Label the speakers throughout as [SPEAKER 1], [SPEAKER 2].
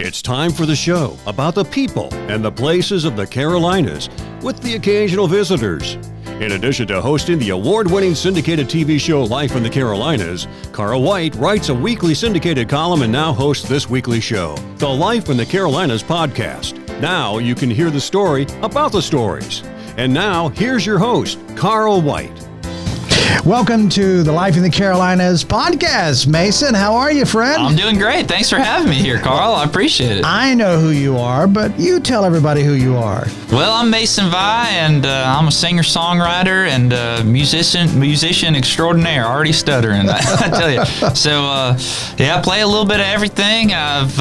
[SPEAKER 1] It's time for the show about the people and the places of the Carolinas with the occasional visitors. In addition to hosting the award-winning syndicated TV show Life in the Carolinas, Carl White writes a weekly syndicated column and now hosts this weekly show, the Life in the Carolinas podcast. Now you can hear the story about the stories. And now, here's your host, Carl White.
[SPEAKER 2] Welcome to the Life in the Carolinas podcast. Mason, how are you, friend?
[SPEAKER 3] I'm doing great. Thanks for having me here, Carl. I appreciate it.
[SPEAKER 2] I know who you are, but you tell everybody who you are.
[SPEAKER 3] Well, I'm Mason Vi, and I'm a singer-songwriter and musician extraordinaire. Already stuttering, I tell you. So, I play a little bit of everything. I've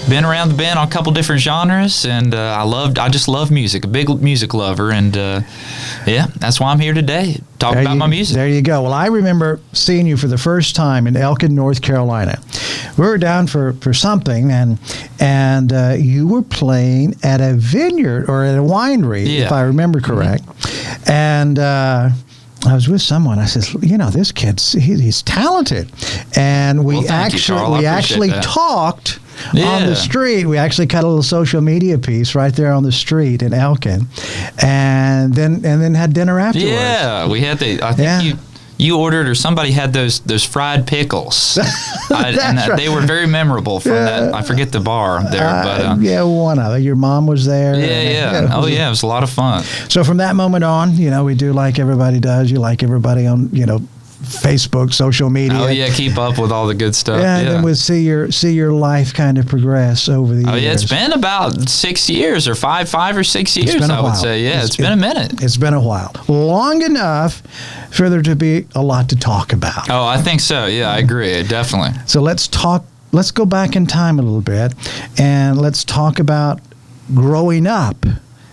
[SPEAKER 3] been around the band on a couple different genres, and I just love music. A big music lover, and that's why I'm here today. Talk about my music.
[SPEAKER 2] There you go. Well, I remember seeing you for the first time in Elkin, North Carolina. We were down for something, and you were playing at a vineyard or at a winery, if I remember correct. Mm-hmm. And I was with someone. I said, this kid's he's talented, and we actually talked. On the street. We actually cut a little social media piece right there on the street in Elkin, and then had dinner afterwards.
[SPEAKER 3] Yeah, we had I think you ordered, or somebody had those fried pickles.
[SPEAKER 2] Right.
[SPEAKER 3] They were very memorable from that. I forget the bar there, but
[SPEAKER 2] one of it. Your mom was there.
[SPEAKER 3] Yeah. It was a lot of fun.
[SPEAKER 2] So from that moment on, we do like everybody does. You like everybody on, Facebook, social media.
[SPEAKER 3] Oh yeah, keep up with all the good stuff.
[SPEAKER 2] And then we'll see your life kind of progress over the years.
[SPEAKER 3] Oh yeah, it's been about 6 years or five or 6 years. I would say. Yeah, it's been a minute.
[SPEAKER 2] It's been a while, long enough for there to be a lot to talk about.
[SPEAKER 3] Oh, I think so. Yeah, I agree. Definitely.
[SPEAKER 2] So let's go back in time a little bit, and let's talk about growing up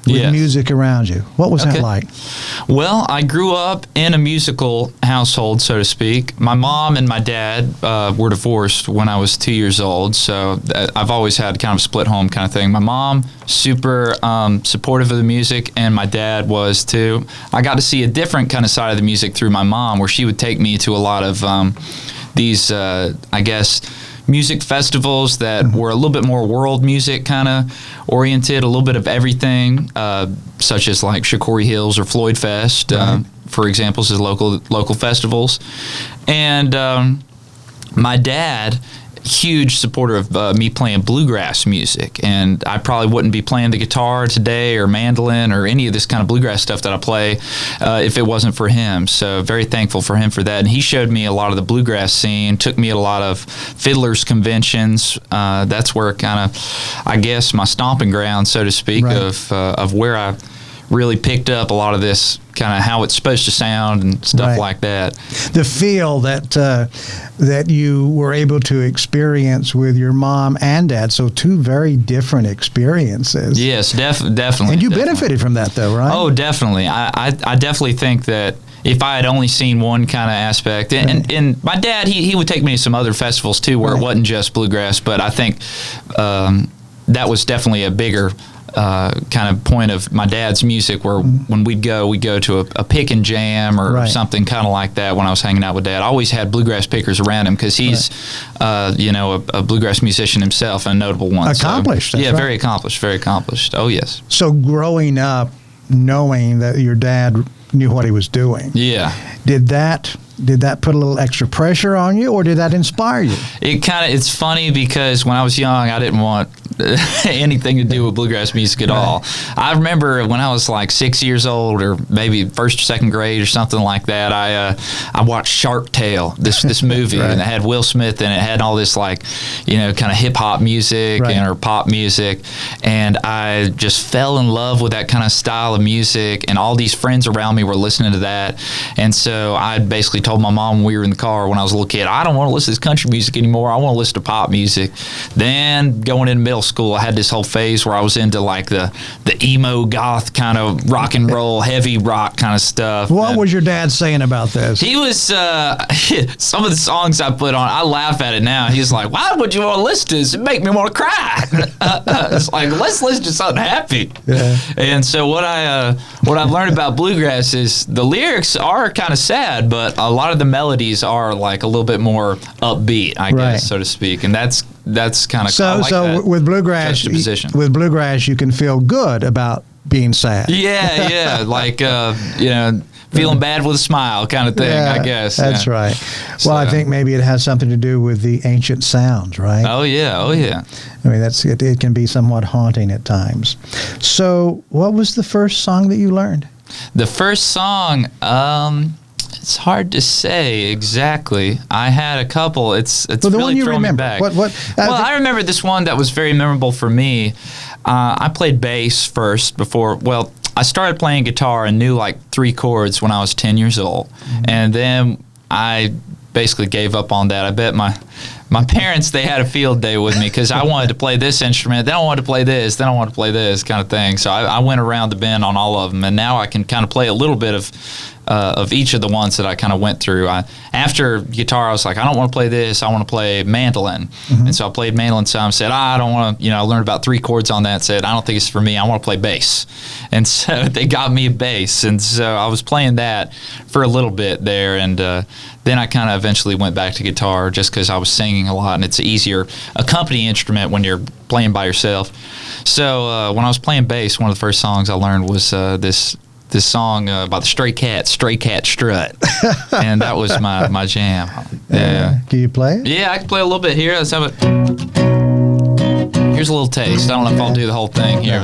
[SPEAKER 2] with music around you. What was that like?
[SPEAKER 3] Well, I grew up in a musical household, so to speak. My mom and my dad were divorced when I was 2 years old, so I've always had kind of a split home kind of thing. My mom, super supportive of the music, and my dad was too. I got to see a different kind of side of the music through my mom, where she would take me to a lot of these, music festivals that were a little bit more world music kind of oriented, a little bit of everything, such as like Shakori Hills or Floyd Fest, for example, as local festivals. And my dad, huge supporter of me playing bluegrass music, and I probably wouldn't be playing the guitar today or mandolin or any of this kind of bluegrass stuff that I play if it wasn't for him. So very thankful for him for that. And he showed me a lot of the bluegrass scene, took me at a lot of fiddlers conventions. That's where kind of, I guess, my stomping ground, so to speak, of where I really picked up a lot of this kind of how it's supposed to sound and stuff like that.
[SPEAKER 2] The feel that you were able to experience with your mom and dad, so two very different experiences.
[SPEAKER 3] Yes, definitely.
[SPEAKER 2] And you benefited from that, though, right?
[SPEAKER 3] Oh, definitely. I definitely think that if I had only seen one kind of aspect, and my dad, he would take me to some other festivals too, where it wasn't just bluegrass, but I think that was definitely a bigger kind of point of my dad's music, where when we'd go to a pick and jam or something kind of like that when I was hanging out with Dad. I always had bluegrass pickers around him because he's, a bluegrass musician himself and a notable one.
[SPEAKER 2] Accomplished.
[SPEAKER 3] So, very accomplished. Oh, yes.
[SPEAKER 2] So growing up, knowing that your dad knew what he was doing.
[SPEAKER 3] Yeah.
[SPEAKER 2] Did that put a little extra pressure on you, or did that inspire you?
[SPEAKER 3] It's funny because when I was young, I didn't want anything to do with bluegrass music at all. I remember when I was like 6 years old, or maybe first or second grade or something like that, I watched Shark Tale, this movie, and it had Will Smith and it had all this kind of hip hop music or pop music, and I just fell in love with that kind of style of music, and all these friends around me were listening to that, and so I basically told my mom when we were in the car when I was a little kid, I don't want to listen to this country music anymore. I want to listen to pop music. Then going into middle school, I had this whole phase where I was into like the emo goth kind of rock and roll, heavy rock kind of stuff.
[SPEAKER 2] What was your dad saying about this?
[SPEAKER 3] He was, some of the songs I put on, I laugh at it now. He's like, why would you want to listen to this? It make me want to cry. It's like, let's listen to something happy. Yeah. And so what I've learned about bluegrass is the lyrics are kind of sad, but a lot of the melodies are like a little bit more upbeat, I guess, so to speak. And that's that's kind of
[SPEAKER 2] so.
[SPEAKER 3] like that
[SPEAKER 2] With bluegrass,
[SPEAKER 3] juxtaposition.
[SPEAKER 2] with bluegrass, you can feel good about being sad.
[SPEAKER 3] Yeah, like feeling bad with a smile kind of thing, I guess.
[SPEAKER 2] That's right. Well, I think maybe it has something to do with the ancient sounds, right?
[SPEAKER 3] Oh yeah.
[SPEAKER 2] I mean, it can be somewhat haunting at times. So, what was the first song that you learned?
[SPEAKER 3] The first song, it's hard to say exactly. I had a couple. It's
[SPEAKER 2] the
[SPEAKER 3] really
[SPEAKER 2] one you
[SPEAKER 3] throwing me
[SPEAKER 2] remember.
[SPEAKER 3] back.
[SPEAKER 2] I
[SPEAKER 3] remember this one that was very memorable for me. I played bass first before. Well, I started playing guitar and knew like 3 chords when I was 10 years old, and then I basically gave up on that. I bet my parents, they had a field day with me because I wanted to play this instrument, then I wanted to play this, then I wanted to play this kind of thing. So I went around the bend on all of them, and now I can kind of play a little bit of each of the ones that I kind of went through. After guitar, I was like, I don't want to play this. I want to play mandolin. And so I played mandolin some, said, I don't want to, I learned about 3 chords on that, said, I don't think it's for me. I want to play bass. And so they got me a bass. And so I was playing that for a little bit there. And then I kind of eventually went back to guitar just because I was singing a lot, and it's an easier accompanying instrument when you're playing by yourself. So when I was playing bass, one of the first songs I learned was this song by the Stray Cat Strut. And that was my jam. Yeah.
[SPEAKER 2] Can you play it?
[SPEAKER 3] Yeah, I can play a little bit here. Let's have it. Here's a little taste. I don't know if I'll do the whole thing here.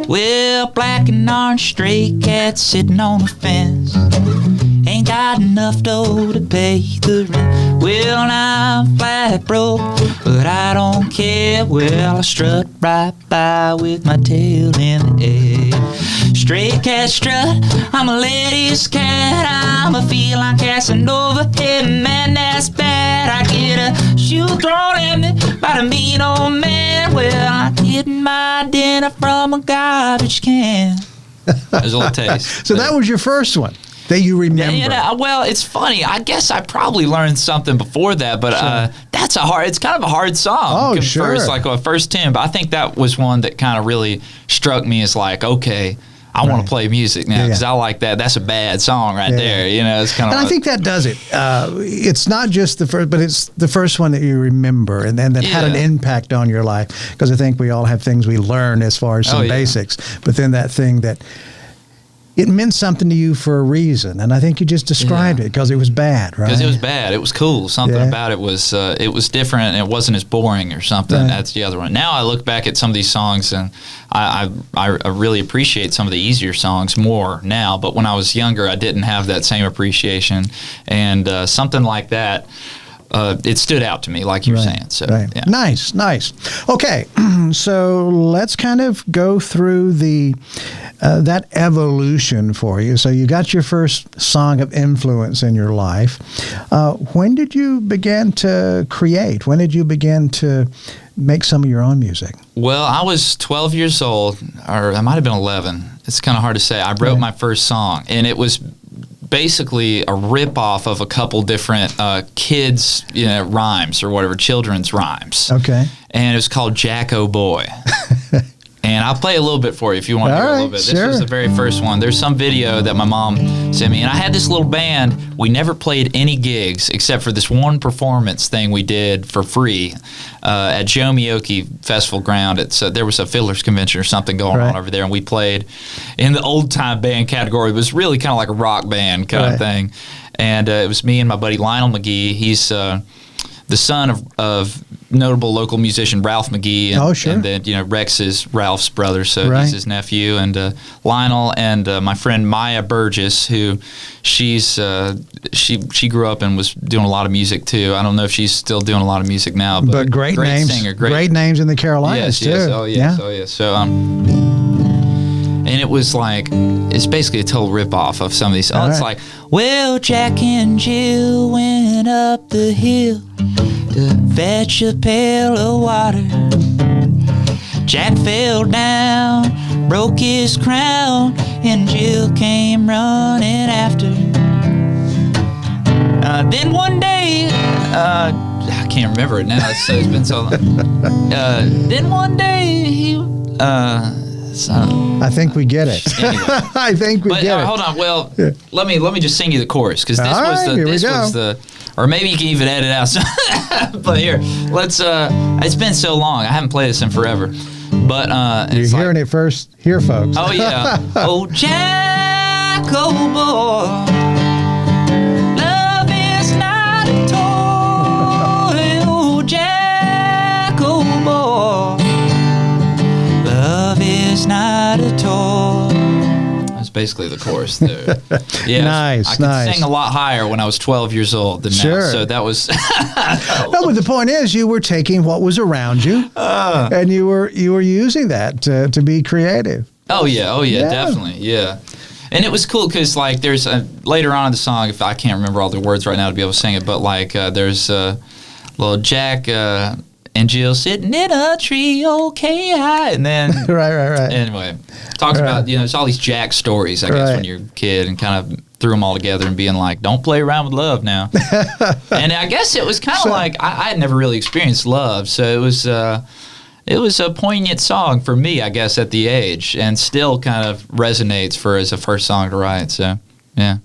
[SPEAKER 3] Well, black and orange stray cat sitting on a fence. Ain't got enough dough to pay the rent. Well, I'm flat broke, but I don't care. Well, I strut right by with my tail in the air. Stray cat strut, I'm a lady's cat. I'm a feline Casanova. Hey, man, that's bad. I get a shoe thrown at me by the mean old man. Well, I'm getting my dinner from a garbage can. There's a little taste.
[SPEAKER 2] So that was your first one that you remember.
[SPEAKER 3] Well, it's funny. I guess I probably learned something before that, but it's kind of a hard song.
[SPEAKER 2] Oh, sure.
[SPEAKER 3] It's like a first tune, but I think that was one that kind of really struck me as like, okay, I want to play music now because I like that. That's a bad song right there. It's kind of.
[SPEAKER 2] And I think that does it. It's not just the first, but it's the first one that you remember and that had an impact on your life. Because I think we all have things we learn as far as some basics, but then that thing that it meant something to you for a reason, and I think you just described it because it was bad, right?
[SPEAKER 3] Because it was bad. It was cool. Something about it was different, and it wasn't as boring or something. Right. That's the other one. Now I look back at some of these songs, and I really appreciate some of the easier songs more now. But when I was younger, I didn't have that same appreciation, and something like that. It stood out to me, like you were saying. So,
[SPEAKER 2] Nice. Okay, so let's kind of go through that evolution for you. So you got your first song of influence in your life. When did you begin to create? When did you begin to make some of your own music?
[SPEAKER 3] Well, I was 12 years old, or I might have been 11. It's kind of hard to say. I wrote my first song, and it was basically a ripoff of a couple different kids' rhymes or whatever, children's rhymes.
[SPEAKER 2] Okay.
[SPEAKER 3] And it was called Jacko Boy. And I'll play a little bit for you if you want to hear a little bit. This was the very first one. There's some video that my mom sent me. And I had this little band. We never played any gigs except for this one performance thing we did for free at Jomioki Festival Ground. There was a fiddler's convention or something going on over there. And we played in the old-time band category. It was really kind of like a rock band kind of thing. And it was me and my buddy Lionel McGee. He's the son of notable local musician Ralph McGee, and then Rex is Ralph's brother, so he's his nephew, and Lionel and my friend Maya Burgess, who she grew up and was doing a lot of music too. I don't know if she's still doing a lot of music now, but
[SPEAKER 2] great names,
[SPEAKER 3] singer,
[SPEAKER 2] great names in the Carolinas too.
[SPEAKER 3] Yes. So and it was like, it's basically a total ripoff of some of these. It's like, well, Jack and Jill went up the hill to fetch a pail of water. Jack fell down, broke his crown, and Jill came running after. Then one day, I can't remember it now, it's been so long. Then one day,
[SPEAKER 2] I think we get it.
[SPEAKER 3] Anyway.
[SPEAKER 2] I think we get it.
[SPEAKER 3] Hold on. Well, let me just sing you the chorus because this was Or maybe you can even edit out some. But here, let's, it's been so long. I haven't played this in forever. But
[SPEAKER 2] you're hearing it first here, folks.
[SPEAKER 3] Oh, yeah. Oh, Jacko Boy, love is not a toy. Oh, Jacko Boy, love is not a toy. That's basically the chorus there. Yeah,
[SPEAKER 2] nice,
[SPEAKER 3] I could sing a lot higher when I was 12 years old than now. So that was.
[SPEAKER 2] No, but the point is, you were taking what was around you, and you were using that to be creative.
[SPEAKER 3] Oh yeah, definitely, yeah. And it was cool because like there's later on in the song, if I can't remember all the words right now to be able to sing it, but like there's little Jack and Jill sitting in a tree, okay, and then
[SPEAKER 2] right.
[SPEAKER 3] Anyway, talks about there's all these Jack stories, I guess, when you're a kid, and kind of threw them all together and being like, don't play around with love now. And I guess it was kind of like I had never really experienced love, so it was a poignant song for me, I guess, at the age, and still kind of resonates as a first song to write. So, yeah.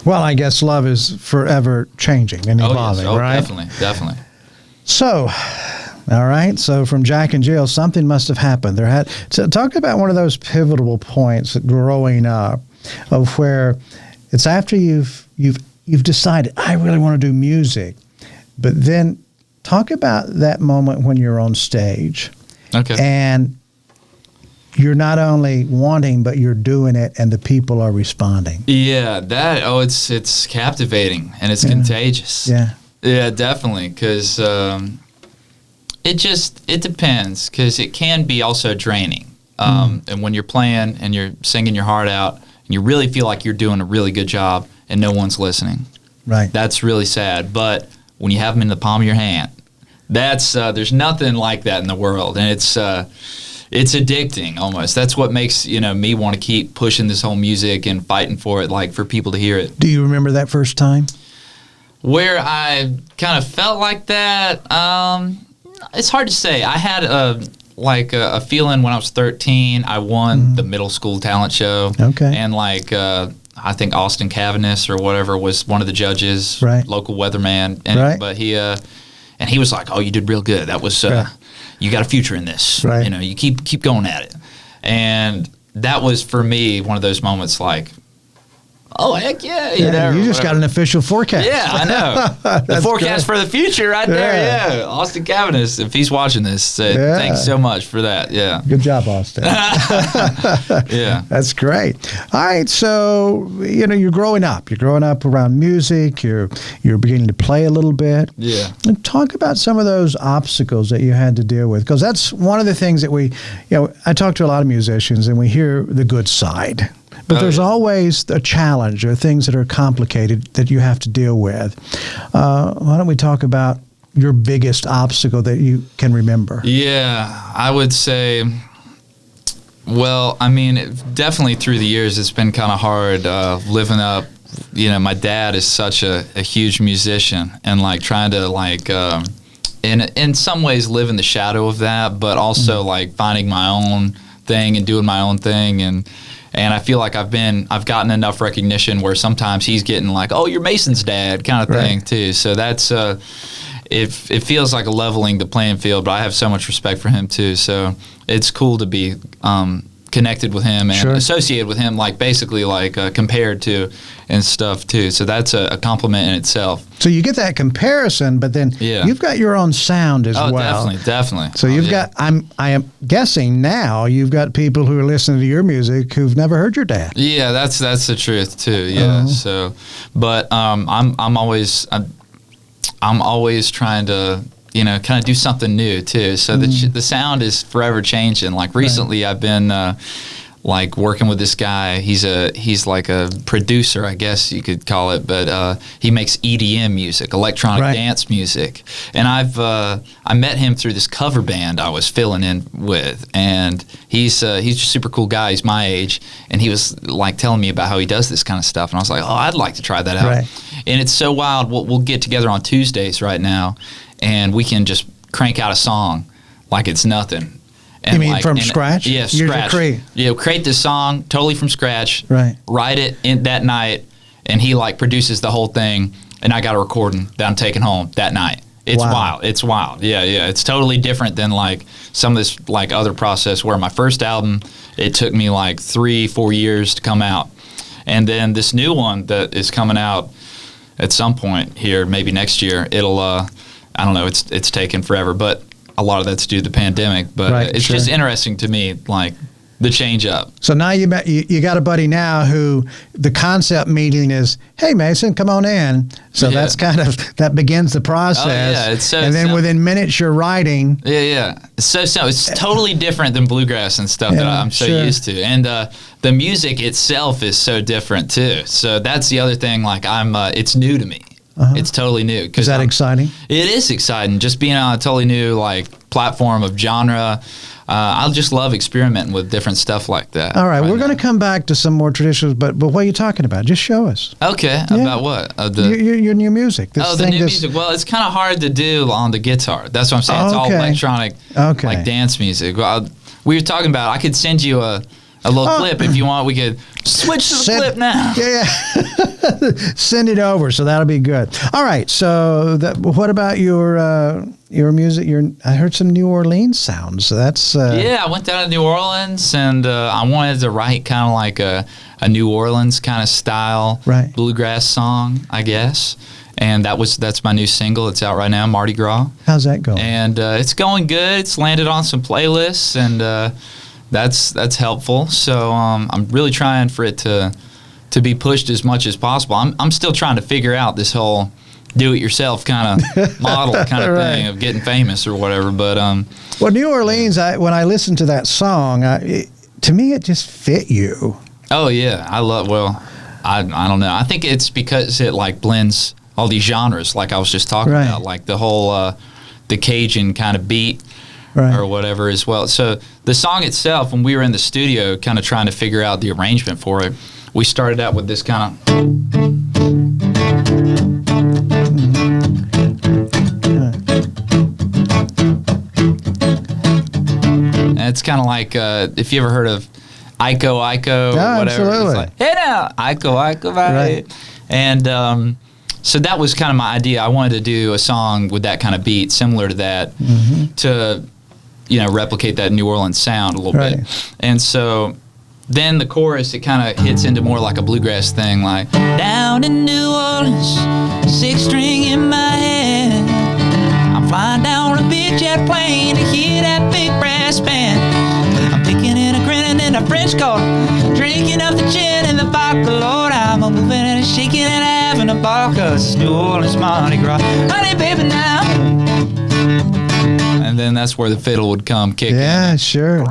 [SPEAKER 2] Well, I guess love is forever changing and evolving, right?
[SPEAKER 3] Definitely.
[SPEAKER 2] So, all right. So from Jack and Jill, something must have happened. Talk about one of those pivotal points growing up, of where it's after you've decided I really want to do music, but then talk about that moment when you're on stage.
[SPEAKER 3] Okay.
[SPEAKER 2] And you're not only wanting, but you're doing it, and the people are responding.
[SPEAKER 3] Yeah, it's captivating, and it's contagious. Yeah, definitely, because it depends, because it can be also draining. And when you're playing and you're singing your heart out, and you really feel like you're doing a really good job, and no one's listening,
[SPEAKER 2] right?
[SPEAKER 3] That's really sad. But when you have them in the palm of your hand, that's there's nothing like that in the world, and it's addicting almost. That's what makes me want to keep pushing this whole music and fighting for it, like for people to hear it.
[SPEAKER 2] Do you remember that first time
[SPEAKER 3] where I kind of felt like that? It's hard to say. I had a feeling when I was 13. I won the middle school talent show.
[SPEAKER 2] Okay,
[SPEAKER 3] and I think Austin Cavanis or whatever was one of the judges, local weatherman, but he was like, "Oh, you did real good. That was you got a future in this. You keep going at it." And that was for me one of those moments like, oh, heck yeah.
[SPEAKER 2] You just got an official forecast.
[SPEAKER 3] Yeah, I know. The forecast for the future right there, yeah. Austin Cavanis, if he's watching this, thanks so much for that, yeah.
[SPEAKER 2] Good job, Austin.
[SPEAKER 3] Yeah.
[SPEAKER 2] That's great. All right, so, you're growing up. You're growing up around music. You're beginning to play a little bit.
[SPEAKER 3] Yeah.
[SPEAKER 2] And talk about some of those obstacles that you had to deal with, because that's one of the things that I talk to a lot of musicians, and we hear the good side. But there's always a challenge or things that are complicated that you have to deal with. Why don't we talk about your biggest obstacle that you can remember?
[SPEAKER 3] Yeah, I would say, well, I mean, definitely through the years, it's been kind of hard living up. My dad is such a huge musician, and like trying to in some ways live in the shadow of that, but also like finding my own thing and doing my own thing, and I feel like I've gotten enough recognition where sometimes he's getting like, oh, you're Mason's dad kind of thing too. So that's it feels like a leveling the playing field, but I have so much respect for him too. So it's cool to be connected with him and associated with him, like basically like compared to and stuff too. So that's a compliment in itself.
[SPEAKER 2] So you get that comparison, but then you've got your own sound as well.
[SPEAKER 3] Definitely.
[SPEAKER 2] So you've got, I am guessing now you've got people who are listening to your music who've never heard your dad.
[SPEAKER 3] Yeah, that's the truth too. Yeah. So, but I'm always trying to kind of do something new too. So the sound is forever changing. Like recently, I've been like working with this guy. He's like a producer, I guess you could call it, but he makes EDM music, electronic dance music. And I met him through this cover band I was filling in with, and he's a super cool guy. He's my age, and he was like telling me about how he does this kind of stuff, and I was like, oh, I'd like to try that out. And it's so wild. We'll get together on Tuesdays right now, and we can just crank out a song like it's nothing. And
[SPEAKER 2] you mean from scratch?
[SPEAKER 3] Yeah, scratch. Create this song totally from scratch.
[SPEAKER 2] Right.
[SPEAKER 3] Write it in that night, and he like produces the whole thing. and I got a recording that I'm taking home that night. It's wild. It's wild. Yeah. It's totally different than like some of this like other process where my first album, it took me like 3-4 years to come out. And then this new one that is coming out at some point here, maybe next year, it'll, I don't know, it's taken forever, but a lot of that's due to the pandemic. But it's just interesting to me, like, the change up.
[SPEAKER 2] So now you got a buddy now who the concept meeting is, hey Mason, come on in. So that's kind of, that begins the process.
[SPEAKER 3] Oh, yeah. It's so
[SPEAKER 2] and then within minutes you're writing.
[SPEAKER 3] Yeah. So it's totally different than bluegrass and stuff that I'm so used to. And the music itself is so different too. So that's the other thing, like it's new to me. It's totally new.
[SPEAKER 2] Is that exciting?
[SPEAKER 3] It is exciting. Just being on a totally new like platform of genre. I just love experimenting with different stuff like that.
[SPEAKER 2] All right, we're going to come back to some more traditions, but what are you talking about? Just show us.
[SPEAKER 3] Okay, about what?
[SPEAKER 2] Your new music.
[SPEAKER 3] The new music. Well, it's kind of hard to do on the guitar. That's what I'm saying. It's all electronic, like dance music. Well, we were talking about, I could send you a little clip if you want. We could switch to the clip now.
[SPEAKER 2] Yeah. Send it over, so that'll be good. All right, so what about your music? I heard some New Orleans sounds. So that's
[SPEAKER 3] yeah. I went down to New Orleans, and I wanted to write kind of like a New Orleans kind of style bluegrass song, I guess. And that's my new single. It's out right now, Mardi Gras.
[SPEAKER 2] How's that going?
[SPEAKER 3] And it's going good. It's landed on some playlists, and that's helpful. So I'm really trying for it to be pushed as much as possible. I'm still trying to figure out this whole do-it-yourself kind of model kind of thing of getting famous or whatever. But
[SPEAKER 2] well, New Orleans, when I listened to that song, to me it just fit you.
[SPEAKER 3] Oh yeah, I don't know. I think it's because it like blends all these genres, like I was just talking about, like the whole the Cajun kind of beat. Or whatever as well. So the song itself, when we were in the studio kind of trying to figure out the arrangement for it, we started out with this kind of... And it's kind of like, if you ever heard of Iko or whatever.
[SPEAKER 2] Absolutely.
[SPEAKER 3] It's like, hey now, Iko, right? And... so that was kind of my idea. I wanted to do a song with that kind of beat, similar to that, to, replicate that New Orleans sound a little bit. And so then the chorus, it kind of hits into more like a bluegrass thing, like, down in New Orleans, 6-string in my hand. I'm flying down a big jet plane to hear that big brass band. I'm picking and a grinning in a French quarter, drinking up the gin and the vodka, Lord. I'm a moving and a shaking and a having a ball, 'cause it's New Orleans Mardi Gras. Honey, baby, now. And then that's where the fiddle would come kicking.
[SPEAKER 2] Yeah, sure.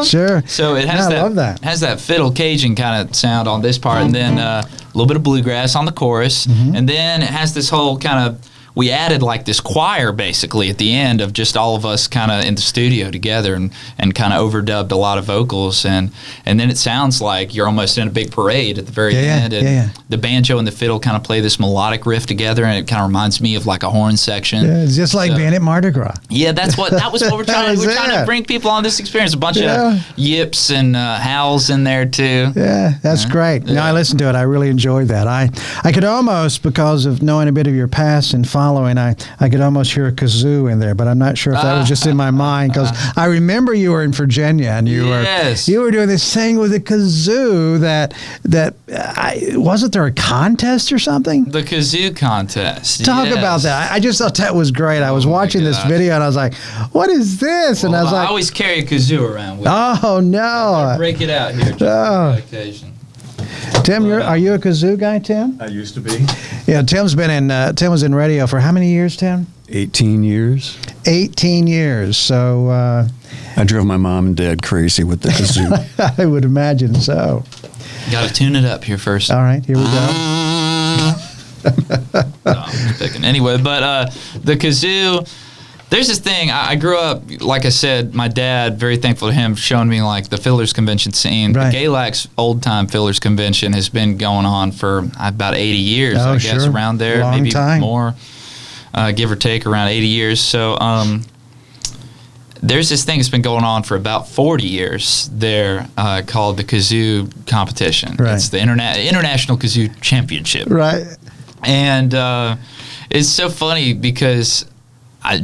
[SPEAKER 2] Sure.
[SPEAKER 3] So it has
[SPEAKER 2] I love that.
[SPEAKER 3] Has that fiddle Cajun kind of sound on this part, and then a little bit of bluegrass on the chorus, and then it has this whole kind of, we added like this choir basically at the end of just all of us kind of in the studio together and kind of overdubbed a lot of vocals, and then it sounds like you're almost in a big parade at the very end, and the banjo and the fiddle kind of play this melodic riff together, and it kind of reminds me of like a horn section.
[SPEAKER 2] Yeah, it's just like being at Mardi Gras.
[SPEAKER 3] Yeah, that was what we're trying to, trying to bring people on this experience. A bunch of yips and howls in there too.
[SPEAKER 2] Yeah, that's great. Yeah. I listened to it. I really enjoyed that. I could almost, because of knowing a bit of your past and following, I could almost hear a kazoo in there, but I'm not sure if that was just in my mind, because I remember you were in Virginia and you were doing this thing with a kazoo that wasn't there a contest or something?
[SPEAKER 3] The Kazoo Contest.
[SPEAKER 2] Talk about that. I just thought that was great. I was watching this video and I was like, what is this? And I was like,
[SPEAKER 3] I always carry a kazoo around with me.
[SPEAKER 2] Oh no!
[SPEAKER 3] I'll break it out here just on occasion.
[SPEAKER 2] Tim, are you a kazoo guy, Tim?
[SPEAKER 1] I used to be.
[SPEAKER 2] Yeah, Tim was in radio for how many years, Tim?
[SPEAKER 1] 18 years.
[SPEAKER 2] 18 years. So
[SPEAKER 1] I drove my mom and dad crazy with the kazoo.
[SPEAKER 2] I would imagine so.
[SPEAKER 3] Got to tune it up here first.
[SPEAKER 2] All right, here we go.
[SPEAKER 3] No, I'm just picking. Anyway, but the kazoo. There's this thing, I grew up, like I said, my dad, very thankful to him, showing me like the Fiddlers Convention scene.
[SPEAKER 2] Right.
[SPEAKER 3] The Galax Old Time Fiddlers Convention has been going on for about 80 years, I guess, around there.
[SPEAKER 2] Long
[SPEAKER 3] maybe
[SPEAKER 2] time.
[SPEAKER 3] More, give or take, around 80 years. So there's this thing that's been going on for about 40 years there called the Kazoo Competition.
[SPEAKER 2] Right.
[SPEAKER 3] It's the International Kazoo Championship.
[SPEAKER 2] Right.
[SPEAKER 3] And it's so funny because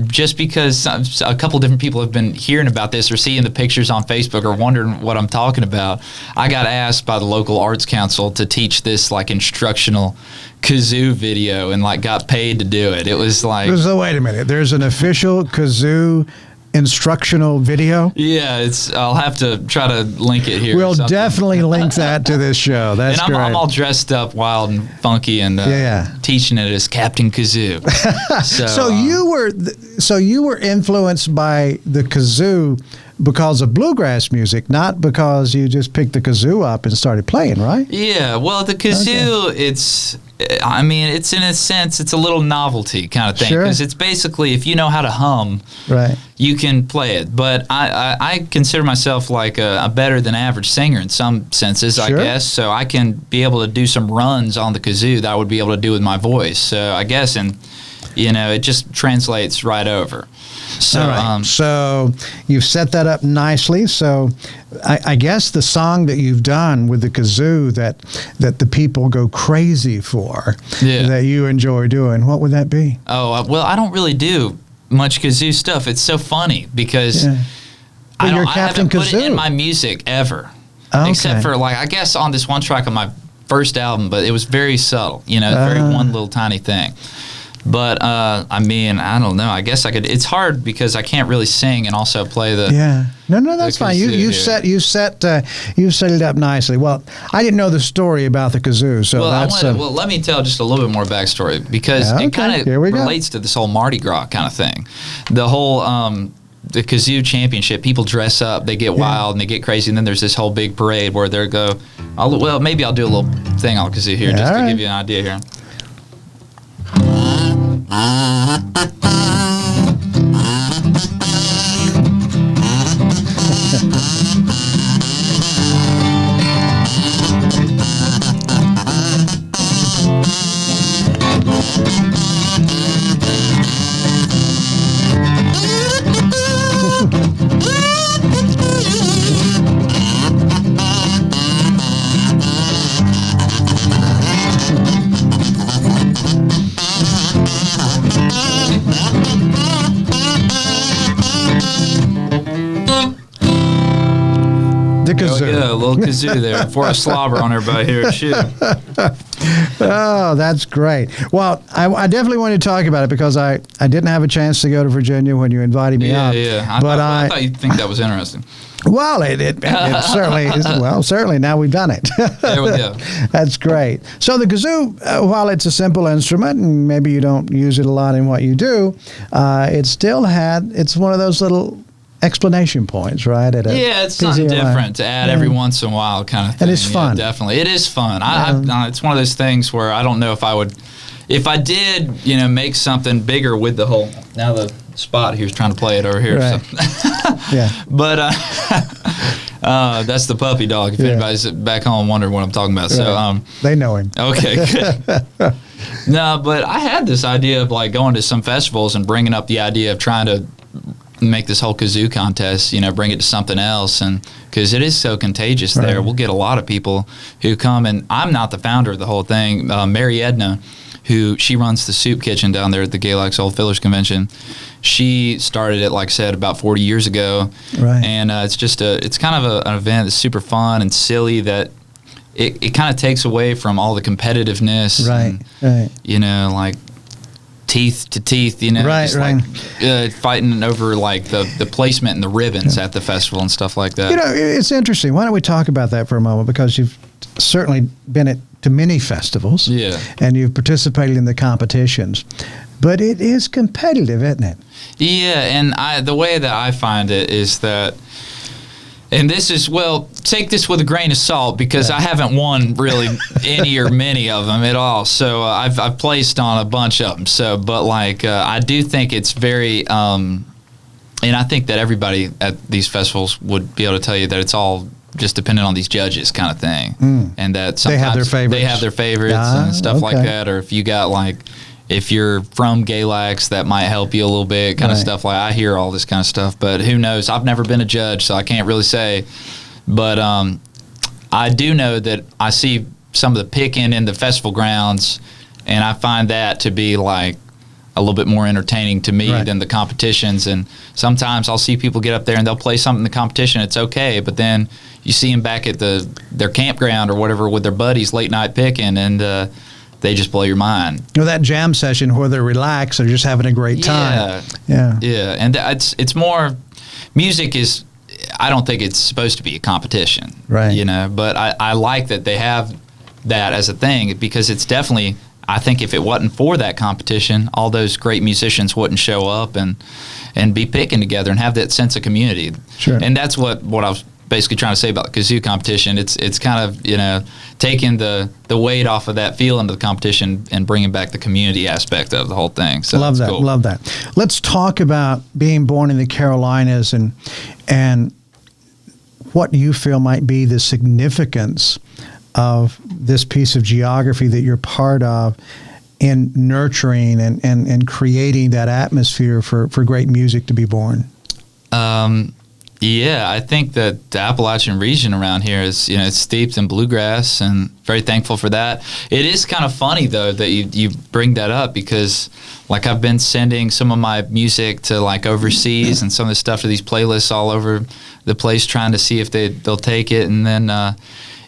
[SPEAKER 3] just because a couple different people have been hearing about this or seeing the pictures on Facebook or wondering what I'm talking about, I got asked by the local arts council to teach this like instructional kazoo video and like got paid to do it. It was like,
[SPEAKER 2] so wait a minute, there's an official kazoo instructional video?
[SPEAKER 3] Yeah, I'll have to try to link it here.
[SPEAKER 2] We'll definitely link that to this show. That's
[SPEAKER 3] and
[SPEAKER 2] great.
[SPEAKER 3] I'm all dressed up wild and funky and teaching it as Captain Kazoo.
[SPEAKER 2] So you were influenced by the kazoo because of bluegrass music, not because you just picked the kazoo up and started playing, right?
[SPEAKER 3] Yeah, well, the kazoo, it's in a sense, it's a little novelty kind of thing. Because it's basically, if you know how to hum, you can play it. But I consider myself like a better than average singer in some senses, I guess. So I can be able to do some runs on the kazoo that I would be able to do with my voice. So I guess, it just translates right over. So,
[SPEAKER 2] all right. So you've set that up nicely. So I guess the song that you've done with the kazoo that the people go crazy for, that you enjoy doing, what would that be?
[SPEAKER 3] Oh, well, I don't really do much kazoo stuff. It's so funny because I haven't put it in my music ever. Except for, like, I guess on this one track on my first album, but it was very subtle, very one little tiny thing. But, I don't know. I guess I could. It's hard because I can't really sing and also play the.
[SPEAKER 2] Yeah. No, that's fine. You set it up nicely. Well, I didn't know the story about the kazoo, so
[SPEAKER 3] let me tell just a little bit more backstory because it kind of relates to this whole Mardi Gras kind of thing. The whole the kazoo championship, people dress up, they get wild and they get crazy, and then there's this whole big parade where they go. Maybe I'll do a little thing on kazoo here just to give you an idea here. Yeah, a little kazoo there before I slobber on everybody here. Shoot.
[SPEAKER 2] Oh, that's great. Well, I definitely wanted to talk about it because I didn't have a chance to go to Virginia when you invited me out.
[SPEAKER 3] Yeah. I thought you'd think that was interesting.
[SPEAKER 2] Well, it certainly is. Well, certainly now we've done it.
[SPEAKER 3] There we go.
[SPEAKER 2] That's great. So the kazoo, while it's a simple instrument and maybe you don't use it a lot in what you do, it's one of those little explanation points, right?
[SPEAKER 3] It's something different to add every once in a while kind of thing.
[SPEAKER 2] And it's fun.
[SPEAKER 3] Definitely. It is fun. It's one of those things where I don't know if I would, if I did, make something bigger with the whole, now the spot here's trying to play it over here.
[SPEAKER 2] Right.
[SPEAKER 3] So. But that's the puppy dog, if anybody's back home wondering what I'm talking about.
[SPEAKER 2] Right. So they know him.
[SPEAKER 3] Okay, good. No, but I had this idea of like going to some festivals and bringing up the idea of trying to make this whole kazoo contest, bring it to something else, and because it is so contagious there, we'll get a lot of people who come, and I'm not the founder of the whole thing. Mary Edna, she runs the soup kitchen down there at the Galax Old Fiddlers Convention, she started it, like I said, about 40 years ago, and it's kind of an event that's super fun and silly that it kind of takes away from all the competitiveness, and, like teeth to teeth, like fighting over like the placement and the ribbons at the festival and stuff like that.
[SPEAKER 2] It's interesting. Why don't we talk about that for a moment? Because you've certainly been to many festivals, and you've participated in the competitions, but it is competitive, isn't it?
[SPEAKER 3] Yeah, and the way that I find it is that. And this is, take this with a grain of salt because I haven't won really any or many of them at all. So I've placed on a bunch of them. So, but like I do think it's very, and I think that everybody at these festivals would be able to tell you that it's all just dependent on these judges kind of thing, and that sometimes
[SPEAKER 2] they have their favorites,
[SPEAKER 3] and stuff like that, or if you got like. If you're from Galax, that might help you a little bit, kind of stuff. Like I hear all this kind of stuff, but who knows? I've never been a judge, so I can't really say. But I do know that I see some of the picking in the festival grounds, and I find that to be like a little bit more entertaining to me than the competitions. And sometimes I'll see people get up there and they'll play something in the competition. It's okay, but then you see them back at their campground or whatever with their buddies late night picking, and they just blow your mind.
[SPEAKER 2] That jam session where they're relaxed, they're just having a great time.
[SPEAKER 3] Yeah. And it's more, music is, I don't think it's supposed to be a competition,
[SPEAKER 2] right?
[SPEAKER 3] But I like that they have that as a thing, because it's definitely, I think if it wasn't for that competition, all those great musicians wouldn't show up and be picking together and have that sense of community.
[SPEAKER 2] Sure.
[SPEAKER 3] And that's what I was basically trying to say about the kazoo competition. It's kind of, taking the weight off of that feeling of the competition and bringing back the community aspect of the whole thing. So
[SPEAKER 2] love that.
[SPEAKER 3] cool.
[SPEAKER 2] Love that. Let's talk about being born in the Carolinas and what you feel might be the significance of this piece of geography that you're part of in nurturing and creating that atmosphere for great music to be born.
[SPEAKER 3] Yeah, I think that the Appalachian region around here is, it's steeped in bluegrass, and very thankful for that. It is kind of funny, though, that you bring that up, because, like, I've been sending some of my music to, like, overseas and some of the stuff to these playlists all over the place, trying to see if they'll take it. And then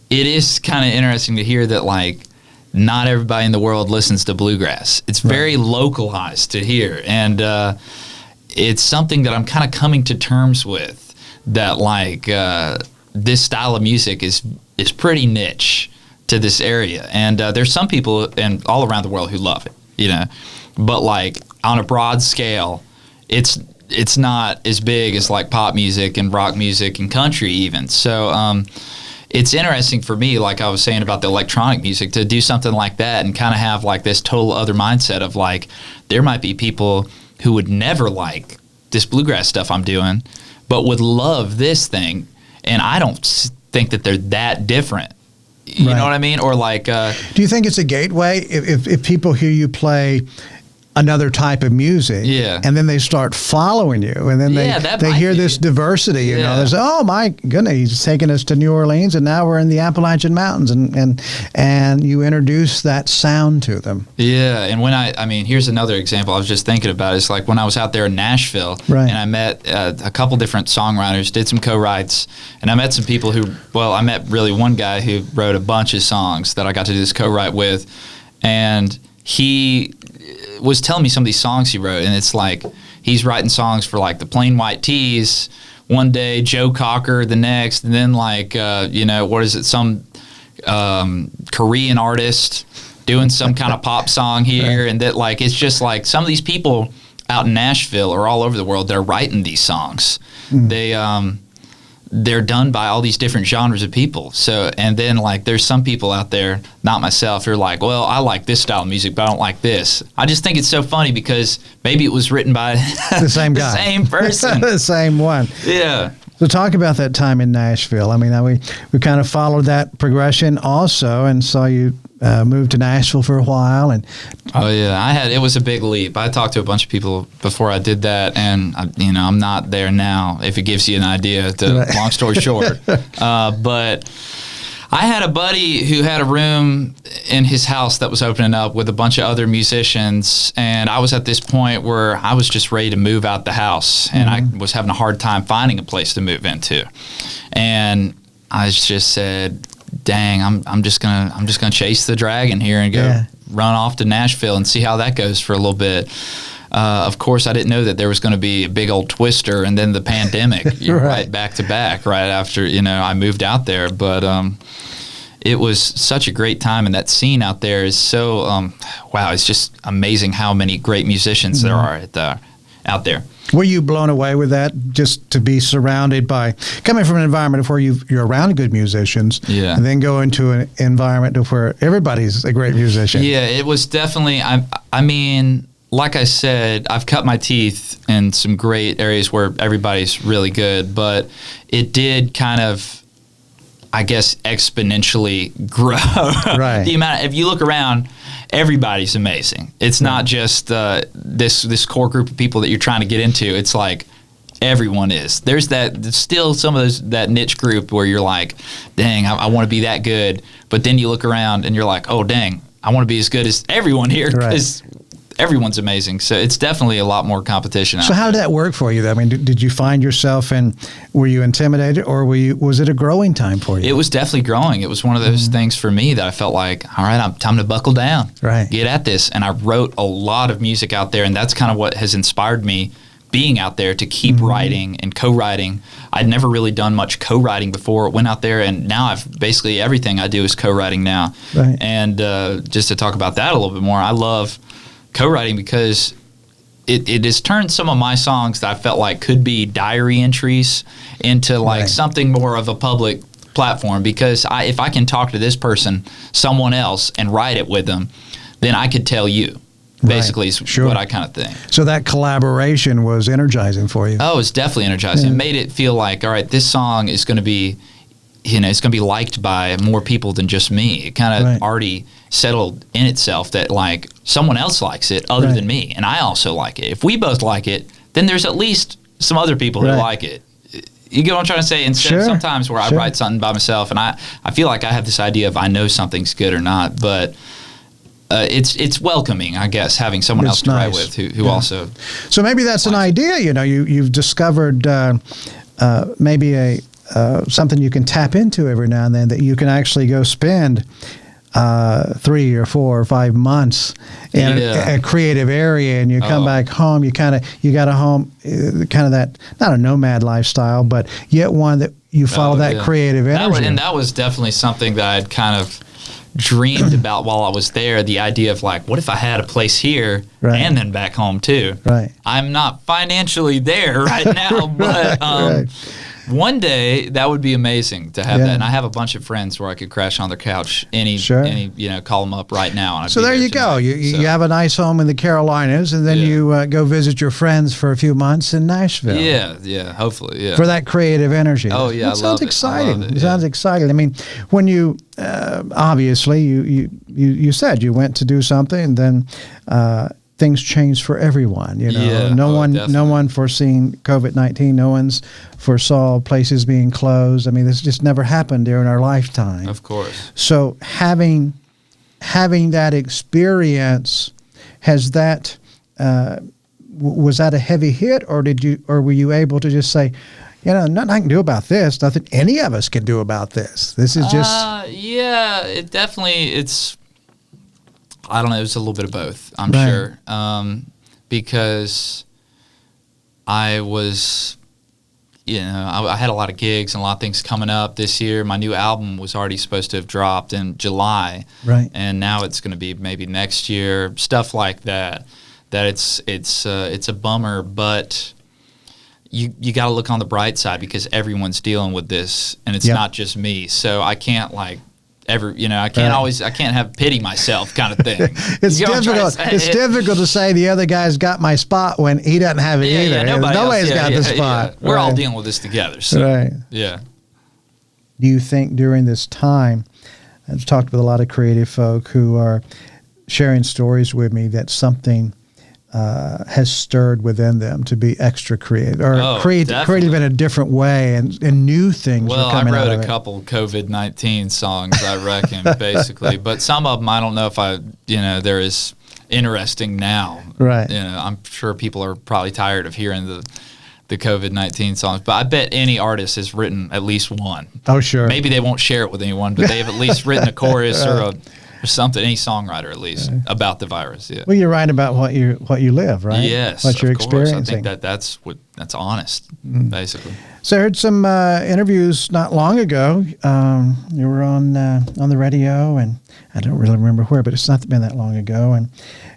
[SPEAKER 3] it is kind of interesting to hear that, like, not everybody in the world listens to bluegrass. It's very localized to here, and it's something that I'm kind of coming to terms with, that like this style of music is pretty niche to this area, and there's some people and all around the world who love it, but like on a broad scale, it's not as big as like pop music and rock music and country even. So it's interesting for me, like I was saying about the electronic music, to do something like that and kind of have like this total other mindset of like, there might be people who would never like this bluegrass stuff I'm doing, but would love this thing, and I don't think that they're that different. You know what I mean? Or like,
[SPEAKER 2] do you think it's a gateway if people hear you play another type of music, and then they start following you, and then they hear this diversity, you know, they say, oh my goodness, he's taking us to New Orleans, and now we're in the Appalachian Mountains, and you introduce that sound to them.
[SPEAKER 3] Yeah, and when I mean, here's another example I was just thinking about. It's like when I was out there in Nashville, and I met a couple different songwriters, did some co-writes, and I met some people I met really one guy who wrote a bunch of songs that I got to do this co-write with, and he was telling me some of these songs he wrote, and it's like he's writing songs for like the Plain White Tees one day, Joe Cocker the next, and then like what is it, some Korean artist doing some kind of pop song here, and that like it's just like some of these people out in Nashville or all over the world, they're writing these songs. They're done by all these different genres of people. So, and then like there's some people out there, not myself, who are like, well, I like this style of music, but I don't like this. I just think it's so funny because maybe it was written by
[SPEAKER 2] the same guy,
[SPEAKER 3] the same person,
[SPEAKER 2] the same one.
[SPEAKER 3] Yeah.
[SPEAKER 2] So talk about that time in Nashville. I mean, we kind of followed that progression also, and saw you moved to Nashville for a while. And
[SPEAKER 3] it was a big leap. I talked to a bunch of people before I did that, and I'm not there now, if it gives you an idea. Long story short, but I had a buddy who had a room in his house that was opening up with a bunch of other musicians, and I was at this point where I was just ready to move out the house, and I was having a hard time finding a place to move into, and I just said, dang, I'm just gonna chase the dragon here and go run off to Nashville and see how that goes for a little bit. Of course, I didn't know that there was going to be a big old twister and then the pandemic right back to back right after I moved out there. But it was such a great time, and that scene out there is so wow. It's just amazing how many great musicians there are out there.
[SPEAKER 2] Were you blown away with that, just to be surrounded by, coming from an environment where you're around good musicians, and then go into an environment where everybody's a great musician?
[SPEAKER 3] Yeah, it was definitely, I mean, like I said, I've cut my teeth in some great areas where everybody's really good, but it did kind of, I guess, exponentially grow.
[SPEAKER 2] Right.
[SPEAKER 3] The amount, if you look around, everybody's amazing. It's not just this core group of people that you're trying to get into. It's like everyone is. There's still some of that niche group where you're like, dang, I want to be that good. But then you look around and you're like, oh, dang, I want to be as good as everyone here
[SPEAKER 2] Right.
[SPEAKER 3] because everyone's amazing. So it's definitely a lot more competition.
[SPEAKER 2] So how did that work for you? I mean, did you find yourself were you intimidated, or was it a growing time for you?
[SPEAKER 3] It was definitely growing. It was one of those things for me that I felt like, all right, I'm time to buckle down,
[SPEAKER 2] Right.
[SPEAKER 3] get at this. And I wrote a lot of music out there, and that's kind of what has inspired me being out there to keep writing and co-writing. I'd never really done much co-writing before. Went out there, and now I've basically everything I do is co-writing now.
[SPEAKER 2] Right.
[SPEAKER 3] And just to talk about that a little bit more, I love co-writing because it has turned some of my songs that I felt like could be diary entries into like
[SPEAKER 2] Right.
[SPEAKER 3] something more of a public platform, because if I can talk to this person, someone else, and write it with them, then I could tell you. Basically, is
[SPEAKER 2] Sure.
[SPEAKER 3] what I kind of think.
[SPEAKER 2] So that collaboration was energizing for you.
[SPEAKER 3] Oh, it's definitely energizing. It made it feel like, all right, this song is going to be, it's going to be liked by more people than just me. It kind of
[SPEAKER 2] Right.
[SPEAKER 3] already settled in itself that like someone else likes it other
[SPEAKER 2] Right.
[SPEAKER 3] than me, and I also like it. If we both like it, then there's at least some other people who
[SPEAKER 2] Right.
[SPEAKER 3] like it. You get what I'm trying to say? Instead
[SPEAKER 2] Sure.
[SPEAKER 3] of sometimes where I
[SPEAKER 2] Sure.
[SPEAKER 3] write something by myself, and I feel like I have this idea of I know something's good or not, but it's welcoming, I guess, having someone
[SPEAKER 2] It's
[SPEAKER 3] else to write
[SPEAKER 2] nice.
[SPEAKER 3] with who
[SPEAKER 2] Yeah.
[SPEAKER 3] also.
[SPEAKER 2] So maybe that's an idea. You've discovered maybe a something you can tap into every now and then, that you can actually go spend 3 or 4 or 5 months in
[SPEAKER 3] Yeah.
[SPEAKER 2] a creative area, and you come
[SPEAKER 3] Oh.
[SPEAKER 2] back home. You got a home, kind of that, not a nomad lifestyle, but yet one that you follow that
[SPEAKER 3] Yeah.
[SPEAKER 2] creative energy.
[SPEAKER 3] That was definitely something that I'd kind of dreamed about while I was there. The idea of like, what if I had a place here
[SPEAKER 2] Right.
[SPEAKER 3] and then back home too?
[SPEAKER 2] Right.
[SPEAKER 3] I'm not financially there right now, but
[SPEAKER 2] Right.
[SPEAKER 3] one day that would be amazing to have
[SPEAKER 2] Yeah.
[SPEAKER 3] that. And I have a bunch of friends where I could crash on their couch
[SPEAKER 2] Sure.
[SPEAKER 3] call them up right now. And I'd
[SPEAKER 2] So
[SPEAKER 3] be
[SPEAKER 2] there you go.
[SPEAKER 3] tonight.
[SPEAKER 2] You have a nice home in the Carolinas, and then
[SPEAKER 3] Yeah.
[SPEAKER 2] you go visit your friends for a few months in Nashville.
[SPEAKER 3] Yeah, hopefully, yeah.
[SPEAKER 2] For that creative energy.
[SPEAKER 3] Oh, yeah,
[SPEAKER 2] that
[SPEAKER 3] I
[SPEAKER 2] sounds
[SPEAKER 3] love it. I
[SPEAKER 2] exciting.
[SPEAKER 3] love
[SPEAKER 2] It
[SPEAKER 3] it,
[SPEAKER 2] sounds
[SPEAKER 3] yeah.
[SPEAKER 2] exciting. I mean, when you obviously you said you went to do something, and then things changed for everyone.
[SPEAKER 3] Yeah,
[SPEAKER 2] no one
[SPEAKER 3] definitely.
[SPEAKER 2] foreseen COVID-19. No one's foresaw places being closed. I mean, this just never happened during our lifetime.
[SPEAKER 3] Of course.
[SPEAKER 2] So having that experience, has that was that a heavy hit, or were you able to just say, nothing I can do about this, nothing any of us can do about this. This is just
[SPEAKER 3] Yeah, it definitely, I don't know, it was a little bit of both, I'm
[SPEAKER 2] Right.
[SPEAKER 3] sure. Because I was, I had a lot of gigs and a lot of things coming up this year. My new album was already supposed to have dropped in July.
[SPEAKER 2] Right.
[SPEAKER 3] And now it's going to be maybe next year, stuff like that. That it's a bummer, but you got to look on the bright side, because everyone's dealing with this, and it's
[SPEAKER 2] Yep.
[SPEAKER 3] not just me. So I can't I can't
[SPEAKER 2] Right.
[SPEAKER 3] I can't have pity myself kind of thing.
[SPEAKER 2] it's
[SPEAKER 3] You know what I'm trying to
[SPEAKER 2] difficult.
[SPEAKER 3] say?
[SPEAKER 2] It's difficult to say the other guy's got my spot when he doesn't have it either.
[SPEAKER 3] Yeah,
[SPEAKER 2] Nobody's
[SPEAKER 3] else,
[SPEAKER 2] got the spot.
[SPEAKER 3] We're all
[SPEAKER 2] Right.
[SPEAKER 3] dealing with this together. So,
[SPEAKER 2] Right.
[SPEAKER 3] yeah.
[SPEAKER 2] Do you think during this time, I've talked with a lot of creative folk who are sharing stories with me that something has stirred within them to be extra creative, or
[SPEAKER 3] Oh,
[SPEAKER 2] creative
[SPEAKER 3] definitely.
[SPEAKER 2] in a different way, and new things
[SPEAKER 3] Well,
[SPEAKER 2] are
[SPEAKER 3] I
[SPEAKER 2] coming out
[SPEAKER 3] wrote
[SPEAKER 2] of
[SPEAKER 3] a
[SPEAKER 2] it.
[SPEAKER 3] couple COVID-19 songs, I reckon, basically. But some of them, I don't know if they're as interesting now.
[SPEAKER 2] Right.
[SPEAKER 3] I'm sure people are probably tired of hearing the COVID-19 songs. But I bet any artist has written at least one.
[SPEAKER 2] Oh, sure.
[SPEAKER 3] Maybe they won't share it with anyone, but they have at least written a chorus or something, any songwriter at least, about the virus. Yeah.
[SPEAKER 2] Well, you're right about what you live, right?
[SPEAKER 3] Yes,
[SPEAKER 2] what you're
[SPEAKER 3] of course.
[SPEAKER 2] experiencing.
[SPEAKER 3] I think that's honest, basically.
[SPEAKER 2] So I heard some interviews not long ago. You were on the radio, and I don't really remember where, but it's not been that long ago. And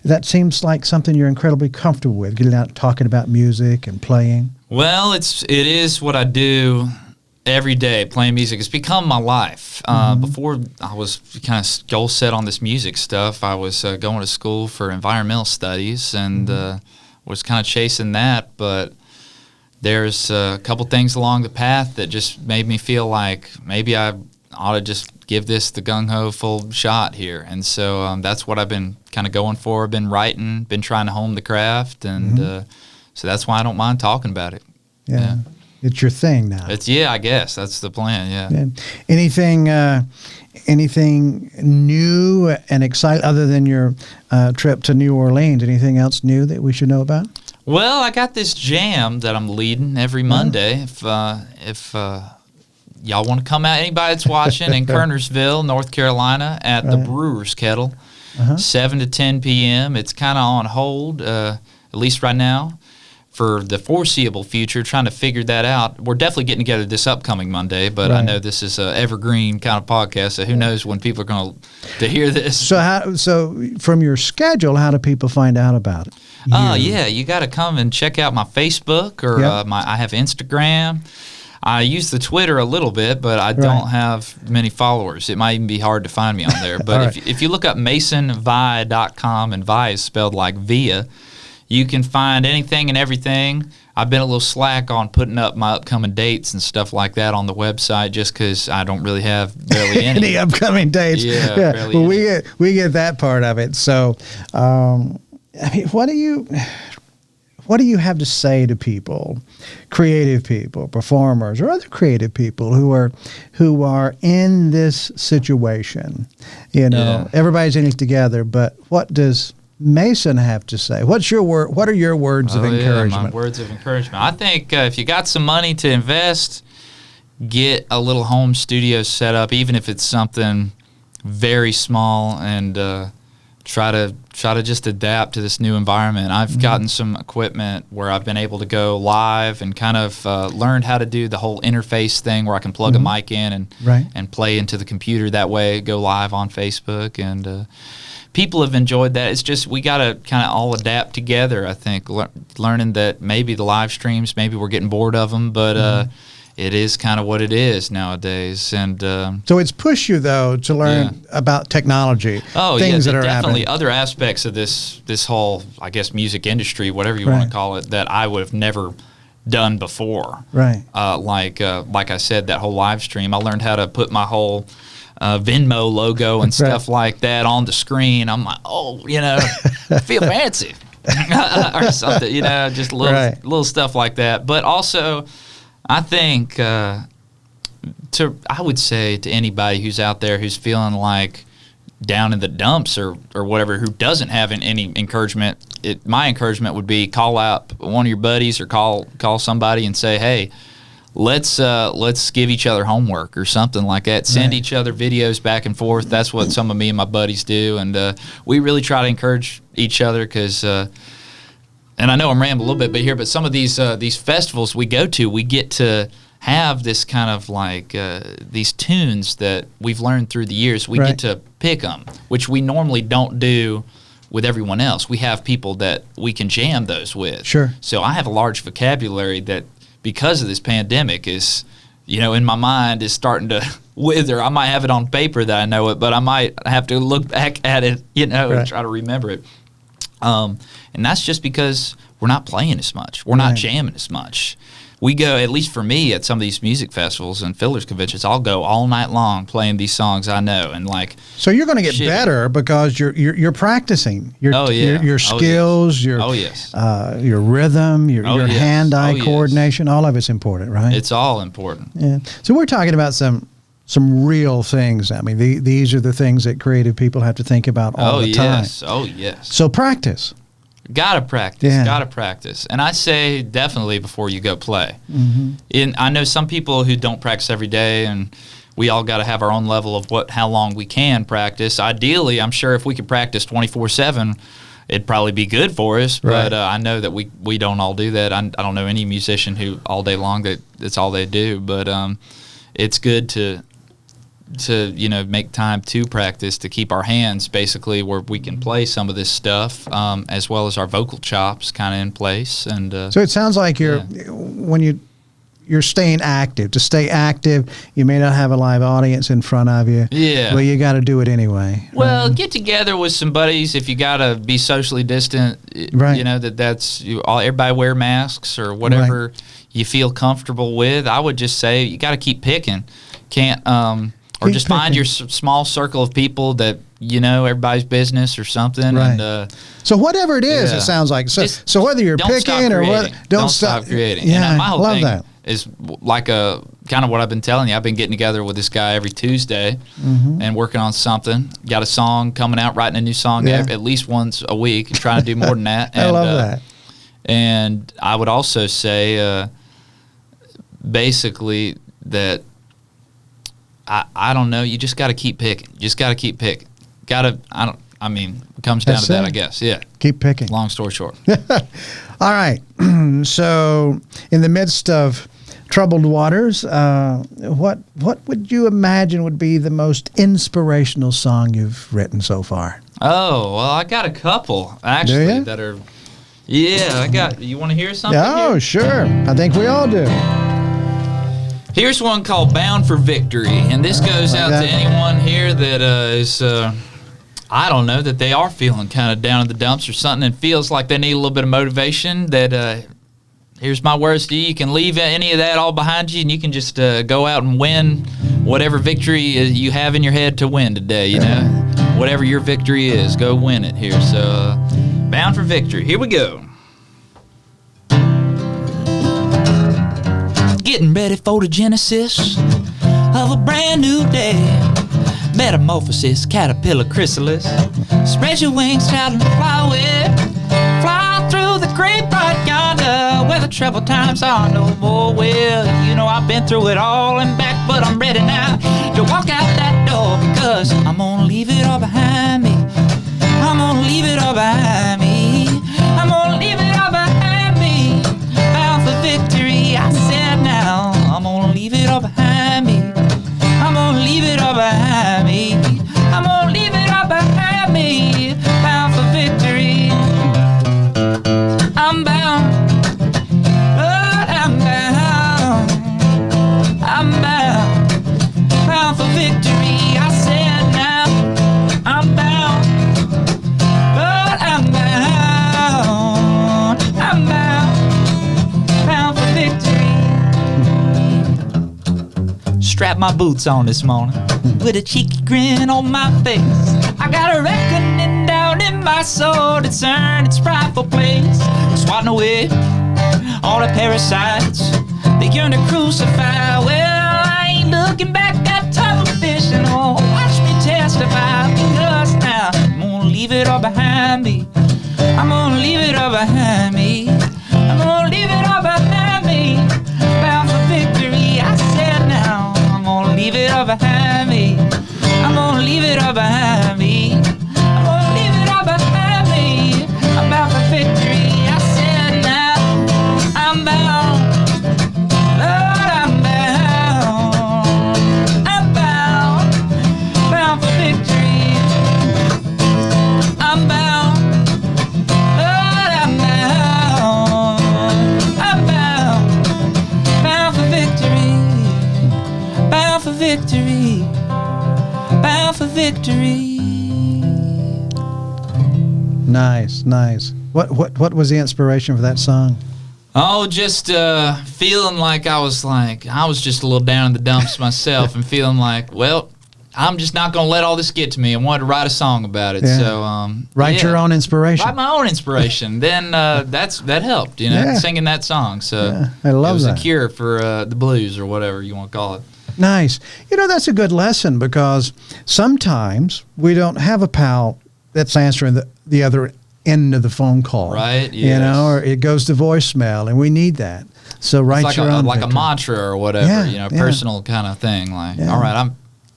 [SPEAKER 2] that seems like something you're incredibly comfortable with, getting out talking about music and playing.
[SPEAKER 3] Well, it is what I do every day, playing music. It's become my life. Before I was kind of goal set on this music stuff, I was going to school for environmental studies and was kind of chasing that, but there's a couple things along the path that just made me feel like maybe I ought to just give this the gung-ho full shot here. And so that's what I've been kind of going for. I've been writing, been trying to hone the craft, and so that's why I don't mind talking about it.
[SPEAKER 2] Yeah. It's your thing now.
[SPEAKER 3] I guess that's the plan. Yeah.
[SPEAKER 2] And anything new and exciting other than your trip to New Orleans? Anything else new that we should know about?
[SPEAKER 3] Well, I got this jam that I'm leading every Monday. If y'all want to come out, anybody that's watching in Kernersville, North Carolina, at the Brewer's Kettle, 7 to 10 p.m. It's kind of on hold, at least right now, for the foreseeable future, trying to figure that out. We're definitely getting together this upcoming Monday, but I know this is an evergreen kind of podcast, so who knows when people are going to hear this.
[SPEAKER 2] So from your schedule, how do people find out about it?
[SPEAKER 3] You got to come and check out my Facebook, or I have Instagram. I use the Twitter a little bit, but I don't have many followers. It might even be hard to find me on there. But if you look up masonvi.com, and Vi is spelled like Via, you can find anything and everything. I've been a little slack on putting up my upcoming dates and stuff like that on the website, just because I don't really have barely any
[SPEAKER 2] upcoming dates.
[SPEAKER 3] Yeah.
[SPEAKER 2] Well, we get that part of it. So, what do you have to say to people, creative people, performers, or other creative people who are in this situation? Everybody's in it together, but what does Mason have to say? What are your words of encouragement?
[SPEAKER 3] My words of encouragement. I think if you got some money to invest, get a little home studio set up, even if it's something very small, and try to just adapt to this new environment. I've gotten some equipment where I've been able to go live and kind of learned how to do the whole interface thing where I can plug a mic in and play into the computer that way, go live on Facebook, and people have enjoyed that. It's just we got to kind of all adapt together, I think, learning that maybe the live streams, maybe we're getting bored of them, but it is kind of what it is nowadays. And
[SPEAKER 2] so it's pushed you, though, to learn about technology, things that are
[SPEAKER 3] definitely
[SPEAKER 2] happening.
[SPEAKER 3] Other aspects of this whole, I guess, music industry, whatever you want to call it, that I would have never done before.
[SPEAKER 2] Right.
[SPEAKER 3] Like I said, that whole live stream, I learned how to put my whole Venmo logo and stuff like that on the screen. I'm like, I feel fancy or something, just little stuff like that. But also, I think I would say to anybody who's out there who's feeling like down in the dumps or whatever, who doesn't have any encouragement, my encouragement would be call out one of your buddies or call somebody and say, hey, let's give each other homework or something like that. Send each other videos back and forth. That's what some of me and my buddies do, and we really try to encourage each other because. And I know I'm rambling a little bit here, but some of these festivals we go to, we get to have this kind of like these tunes that we've learned through the years. We get to pick them, which we normally don't do with everyone else. We have people that we can jam those with.
[SPEAKER 2] Sure.
[SPEAKER 3] So I have a large vocabulary that, because of this pandemic, is, in my mind is starting to wither. I might have it on paper that I know it, but I might have to look back at it, and try to remember it. And that's just because we're not playing as much. We're not jamming as much. We go, at least for me, at some of these music festivals and fiddlers conventions, I'll go all night long playing these songs I know, and like.
[SPEAKER 2] So you're going to get better because you're practicing your skills, your rhythm, your hand-eye coordination. All of it's important, right?
[SPEAKER 3] It's all important.
[SPEAKER 2] Yeah. So we're talking about some real things. I mean, these are the things that creative people have to think about all the time.
[SPEAKER 3] Oh, yes.
[SPEAKER 2] So practice.
[SPEAKER 3] Gotta practice. And I say definitely before you go play. I know some people who don't practice every day, and we all got to have our own level of how long we can practice. Ideally, I'm sure if we could practice 24/7, it'd probably be good for us. But I know that we don't all do that. I don't know any musician who all day long that's all they do. But it's good to make time to practice, to keep our hands basically where we can play some of this stuff, as well as our vocal chops kind of in place. And
[SPEAKER 2] so it sounds like you're staying active. To stay active, you may not have a live audience in front of you.
[SPEAKER 3] Yeah.
[SPEAKER 2] Well, you got to do it anyway.
[SPEAKER 3] Well, get together with some buddies if you got to be socially distant.
[SPEAKER 2] Right.
[SPEAKER 3] Everybody wear masks or whatever you feel comfortable with. I would just say you got to keep picking. Or just find your small circle of people that everybody's business or something.
[SPEAKER 2] Right.
[SPEAKER 3] And,
[SPEAKER 2] so whatever it is, it sounds like. So whether you're picking or what,
[SPEAKER 3] don't stop creating.
[SPEAKER 2] Yeah,
[SPEAKER 3] And my whole
[SPEAKER 2] love
[SPEAKER 3] thing,
[SPEAKER 2] that.
[SPEAKER 3] is like a kind of what I've been telling you. I've been getting together with this guy every Tuesday and working on something. Got a song coming out, writing a new song at least once a week, and trying to do more than that. And,
[SPEAKER 2] I love that.
[SPEAKER 3] And I would also say, basically, that I don't know. You just got to keep picking. You just got to keep picking. It comes down to that, I guess. Yeah.
[SPEAKER 2] Keep picking.
[SPEAKER 3] Long story short.
[SPEAKER 2] All right. So, in the midst of troubled waters, what would you imagine would be the most inspirational song you've written so far?
[SPEAKER 3] Oh, well, I got a couple, actually, that are... Yeah, I got... You want to hear something?
[SPEAKER 2] Oh, sure. I think we all do.
[SPEAKER 3] Here's one called Bound for Victory, and this goes out to anyone here that is... I don't know, that they are feeling kind of down in the dumps or something and feels like they need a little bit of motivation, that here's my words to you. You can leave any of that all behind you, and you can just go out and win whatever victory you have in your head to win today, you know? Whatever your victory is, go win it here. So, Bound for Victory. Here we go. Getting ready for the genesis of a brand new day. Metamorphosis, caterpillar chrysalis. Spread your wings, child, and fly away. Fly through the great bright yonder, where the trouble times are no more. Well, you know I've been through it all and back, but I'm ready now to walk out that door, because I'm gonna leave it all behind me. I'm gonna leave it all behind me. I'm gonna leave it all behind me. Bound for victory, I said now. I'm gonna leave it all behind me. I'm gonna leave it all behind me. I'm gonna leave it all behind me. Bound for victory. I'm bound. Lord, I'm bound. I'm bound. Bound for victory. I said now. I'm bound. Lord, I'm bound. I'm bound. Bound for victory. Strap my boots on this morning with a cheeky grin on my face. I got a reckoning down in my soul that's earned its rightful place. Swatting away all the parasites they yearn to crucify. Well, I ain't looking back at television. Oh, watch me testify, because now I'm gonna leave it all behind me. I'm gonna leave it all behind me. I'm gonna leave it all behind me. Bound for victory, I said now. I'm gonna leave it all behind me. I'm gonna leave it all behind me. I'm gonna leave it all behind me. I'm bound for victory. I said now. I'm bound. Lord, I'm bound. I'm bound. Bound for victory. I'm bound. Lord, I'm bound. I'm bound. Bound for victory. Bound for victory. Bound for victory.
[SPEAKER 2] Nice, nice. What was the inspiration for that song?
[SPEAKER 3] Oh, just feeling like I was just a little down in the dumps myself, and feeling like, well, I'm just not going to let all this get to me. I wanted to write a song about it.
[SPEAKER 2] Yeah.
[SPEAKER 3] So
[SPEAKER 2] Write your own inspiration.
[SPEAKER 3] Write my own inspiration. Then that helped, you know, singing that song. So
[SPEAKER 2] I love
[SPEAKER 3] it was
[SPEAKER 2] that.
[SPEAKER 3] a cure for the blues, or whatever you want to call it.
[SPEAKER 2] Nice. You know, that's a good lesson, because sometimes we don't have a pal that's answering the other end of the phone call.
[SPEAKER 3] Right.
[SPEAKER 2] You
[SPEAKER 3] Yes.
[SPEAKER 2] know, or it goes to voicemail, and we need that. So write
[SPEAKER 3] It's
[SPEAKER 2] your own
[SPEAKER 3] like a
[SPEAKER 2] victory.
[SPEAKER 3] mantra or whatever,
[SPEAKER 2] Yeah,
[SPEAKER 3] you know,
[SPEAKER 2] yeah.
[SPEAKER 3] personal kind of thing. Like,
[SPEAKER 2] Yeah.
[SPEAKER 3] all right,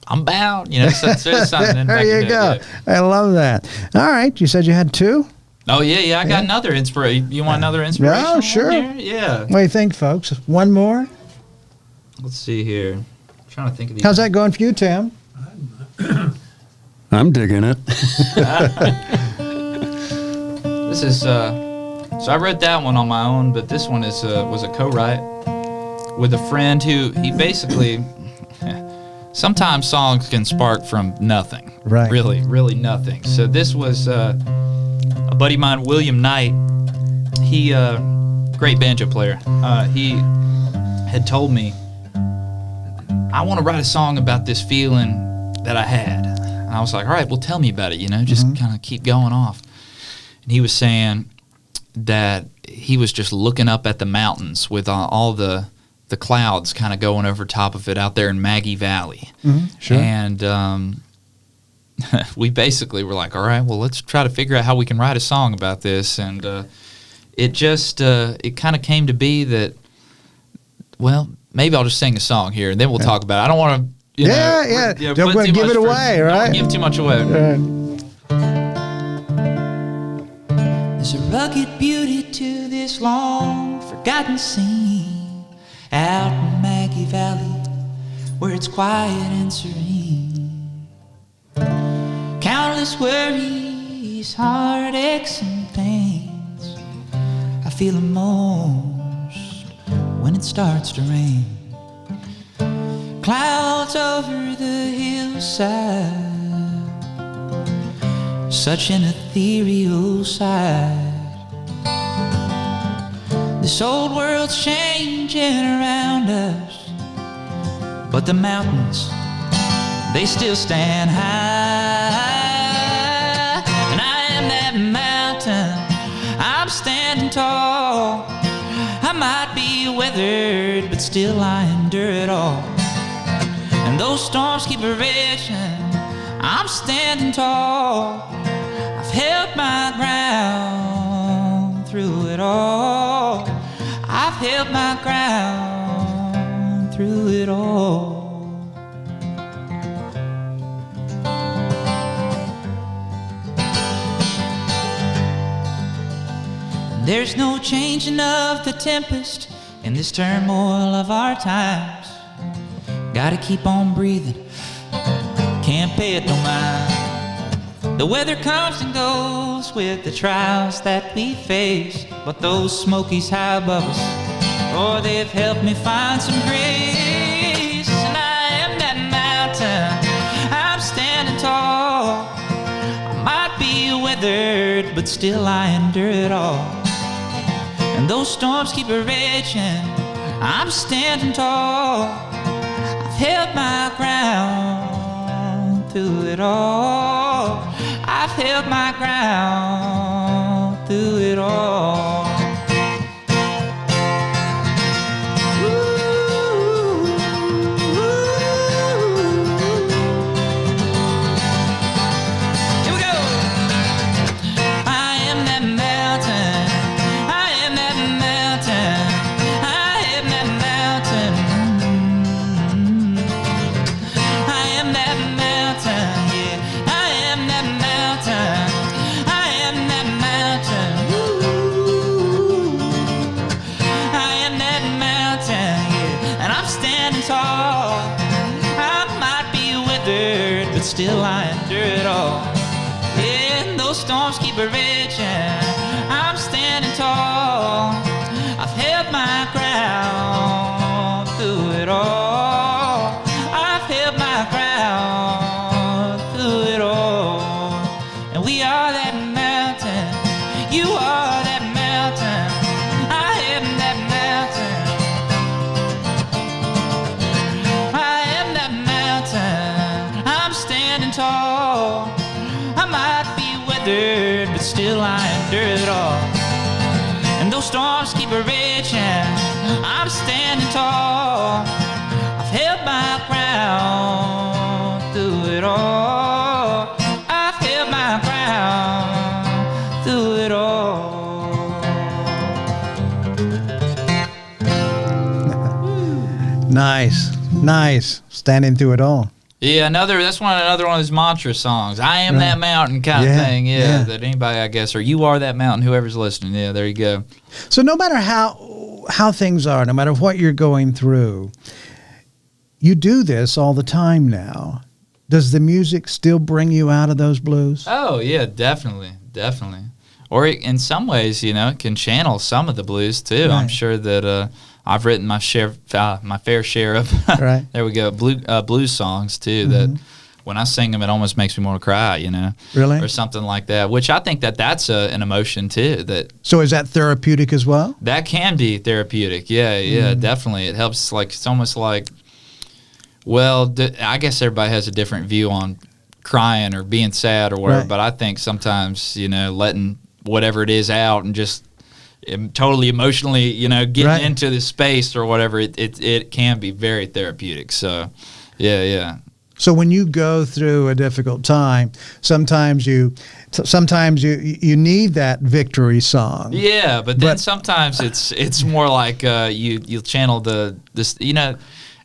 [SPEAKER 3] I'm bound, you know, so something.
[SPEAKER 2] There you go. I love that. All right. You said you had two?
[SPEAKER 3] Oh, yeah. I got another inspiration. You want another inspiration?
[SPEAKER 2] Yeah, sure.
[SPEAKER 3] Yeah.
[SPEAKER 2] What do you think, folks? One more?
[SPEAKER 3] Let's see here. I'm trying to think of these.
[SPEAKER 2] How's that going for you, Tim?
[SPEAKER 1] I'm digging it.
[SPEAKER 3] This is so I wrote that one on my own, but this one was a co-write with a friend who he basically. Sometimes songs can spark from nothing.
[SPEAKER 2] Right.
[SPEAKER 3] Really, really nothing. So this was a buddy of mine, William Knight. He great banjo player. He had told me, I want to write a song about this feeling that I had. And I was like, all right, well, tell me about it, you know, just kind of keep going off. And he was saying that he was just looking up at the mountains with all the the clouds kind of going over top of it out there in Maggie Valley.
[SPEAKER 2] Sure.
[SPEAKER 3] And we basically were like, all right, well, let's try to figure out how we can write a song about this. And it just, it kind of came to be that, well, maybe I'll just sing a song here, and then we'll talk about it. I don't want to,
[SPEAKER 2] Don't want to give it away, right?
[SPEAKER 3] Don't give too much away.
[SPEAKER 4] There's a rugged beauty to this long forgotten scene out in Maggie Valley, where it's quiet and serene. Countless worries, heartaches, and pains I feel them most when it starts to rain. Clouds over the hillside, such an ethereal sight. This old world's changing around us, but the mountains, they still stand high. And I am that mountain, I'm standing tall. I might be weathered, but still I endure it all. And those storms keep raging, I'm standing tall. I've held my ground through it all. I've held my ground through it all. There's no changing of the tempest in this turmoil of our times. Gotta keep on breathing, can't pay it no mind. The weather comes and goes with the trials that we face, but those smokies high above us, oh, they've helped me find some grace. And I am that mountain, I'm standing tall. I might be weathered, but still I endure it all. And those storms keep raging, I'm standing tall. I've held my ground through it all. I've held my ground through it all. Here we go. I am that mountain. I am that mountain. I am that mountain. I am that mountain. Yeah, I am that mountain. I am that mountain. Ooh. I am that mountain. Yeah, and I'm standing tall. I might be withered, but still I endure it all. Yeah, and those storms keep raging, I'm standing tall. I've held my ground through it all. I've held my ground through it all. And we are that mountain. You are that mountain. I am that mountain. I am that mountain. I'm standing tall. I might be weathered, but still I endure it all. And those storms keep raging, I'm standing tall. I've held my ground through it all. I've held my ground through it all.
[SPEAKER 2] Nice. Standing through it all.
[SPEAKER 3] Yeah, another one of those mantra songs. I am that mountain kind of thing. Yeah, that anybody, I guess, or you are that mountain, whoever's listening. Yeah, there you go.
[SPEAKER 2] So no matter how things are, no matter what you're going through, you do this all the time now. Does the music still bring you out of those blues?
[SPEAKER 3] Oh, yeah, definitely. Or in some ways, it can channel some of the blues too.
[SPEAKER 2] Right.
[SPEAKER 3] I'm sure that I've written my fair share of
[SPEAKER 2] Right.
[SPEAKER 3] there we go, blues songs too. That when I sing them, it almost makes me want to cry,
[SPEAKER 2] Really?
[SPEAKER 3] or something like that. Which I think that's an emotion too.
[SPEAKER 2] So is that therapeutic as well?
[SPEAKER 3] That can be therapeutic. Yeah, definitely. It helps. It's almost like, well, I guess everybody has a different view on crying or being sad or whatever.
[SPEAKER 2] Right.
[SPEAKER 3] But I think sometimes letting whatever it is out and just totally emotionally, getting
[SPEAKER 2] Right.
[SPEAKER 3] into the space or whatever, it can be very therapeutic. So, yeah.
[SPEAKER 2] So when you go through a difficult time, sometimes you need that victory song.
[SPEAKER 3] Yeah, but then sometimes it's more like you'll channel this.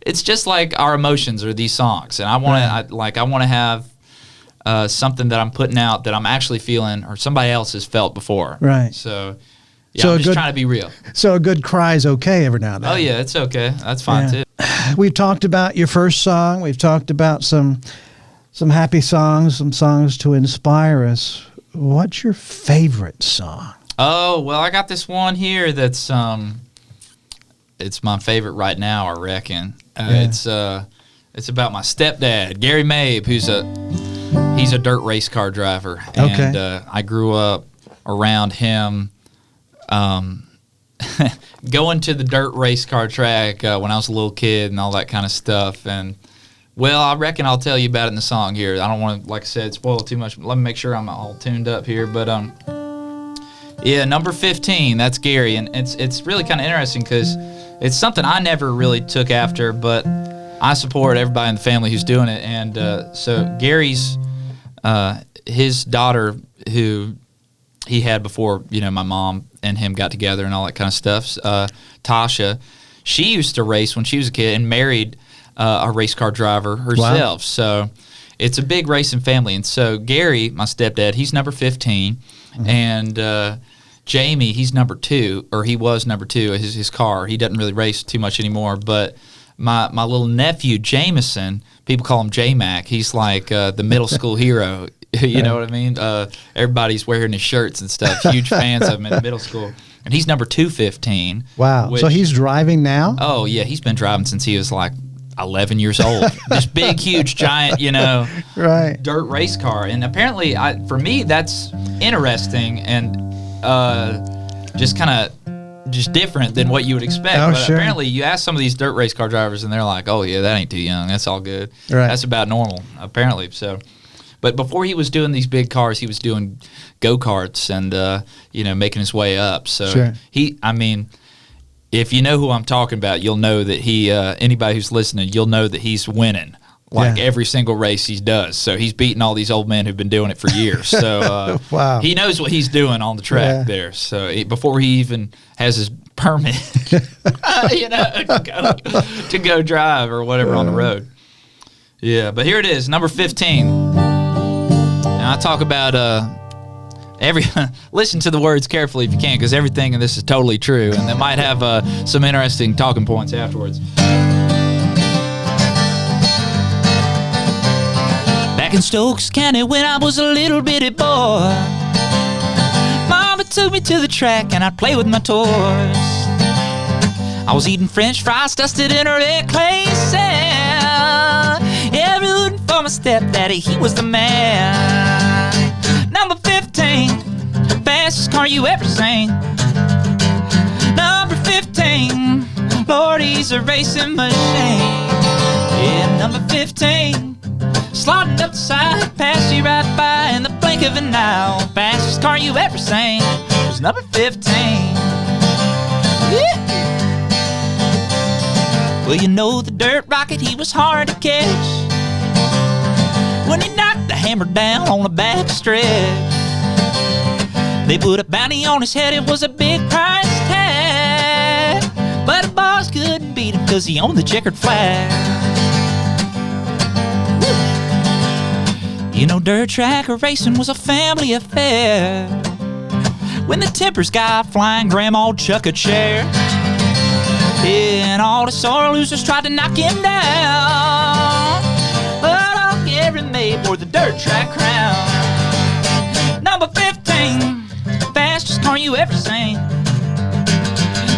[SPEAKER 3] It's just like our emotions are these songs, and I want to have something that I'm putting out that I'm actually feeling or somebody else has felt before.
[SPEAKER 2] Right.
[SPEAKER 3] So. Yeah,
[SPEAKER 2] So
[SPEAKER 3] I'm just trying to be real.
[SPEAKER 2] So a good cry is okay every now and then.
[SPEAKER 3] Oh yeah, it's okay. That's fine too.
[SPEAKER 2] We've talked about your first song. We've talked about some happy songs, some songs to inspire us. What's your favorite song?
[SPEAKER 3] Oh, well, I got this one here that's it's my favorite right now, I reckon. It's about my stepdad, Gary Mabe, he's a dirt race car driver. And I grew up around him. Going to the dirt race car track when I was a little kid and all that kind of stuff. And, well, I reckon I'll tell you about it in the song here. I don't want to, like I said, spoil too much. Let me make sure I'm all tuned up here. But, yeah, number 15, that's Gary. And it's really kind of interesting because it's something I never really took after, but I support everybody in the family who's doing it. And so Gary's, his daughter who he had before, my mom and him got together and all that kind of stuff. Tasha, she used to race when she was a kid and married a race car driver herself. Wow. So it's a big racing family. And so Gary, my stepdad, he's number 15. Mm-hmm. And Jamie, he's number 2, or he was number 2, his car. He doesn't really race too much anymore. But my little nephew, Jameson, people call him J-Mac. He's like the middle school hero. You know what I mean? Everybody's wearing his shirts and stuff. Huge fans of him in middle school. And he's number 215.
[SPEAKER 2] Wow. So he's driving now?
[SPEAKER 3] Oh, yeah. He's been driving since he was like 11 years old. This big, huge, giant,
[SPEAKER 2] right.
[SPEAKER 3] dirt race car. And apparently, for me, that's interesting and just kind of different than what you would expect.
[SPEAKER 2] Oh,
[SPEAKER 3] but
[SPEAKER 2] sure.
[SPEAKER 3] Apparently, you ask some of these dirt race car drivers, and they're like, oh, yeah, that ain't too young. That's all good.
[SPEAKER 2] Right.
[SPEAKER 3] That's about normal, apparently. So... But before he was doing these big cars, he was doing go-karts and, making his way up. So
[SPEAKER 2] sure.
[SPEAKER 3] If you know who I'm talking about, you'll know that anybody who's listening, you'll know that he's winning every single race he does. So he's beating all these old men who've been doing it for years. So
[SPEAKER 2] wow.
[SPEAKER 3] He knows what he's doing on the track there. So before he even has his permit, to go drive or whatever on the road. Yeah, but here it is, number 15. And I talk about listen to the words carefully if you can, because everything in this is totally true, and they might have some interesting talking points afterwards.
[SPEAKER 4] Back in Stokes County when I was a little bitty boy, Mama took me to the track and I'd play with my toys. I was eating French fries dusted in a red clay sand, rooting for my stepdaddy, he was the man. Number 15, fastest car you ever seen. Number 15, Lord, he's a racing machine. Yeah, number 15, sliding up the side, passed you right by in the blink of an eye. Fastest car you ever seen was number 15. Yeah. Well, the dirt rocket, he was hard to catch when he knocked the hammer down on the back stretch. They put a bounty on his head, it was a big price tag, but the boss couldn't beat him because he owned the checkered flag. Dirt track racing was a family affair. When the tempers got flying, Grandma'd chuck a chair. Yeah, and all the sore losers tried to knock him down, but Gary Mabe wore the dirt track crown. Number 15, fastest car you ever seen.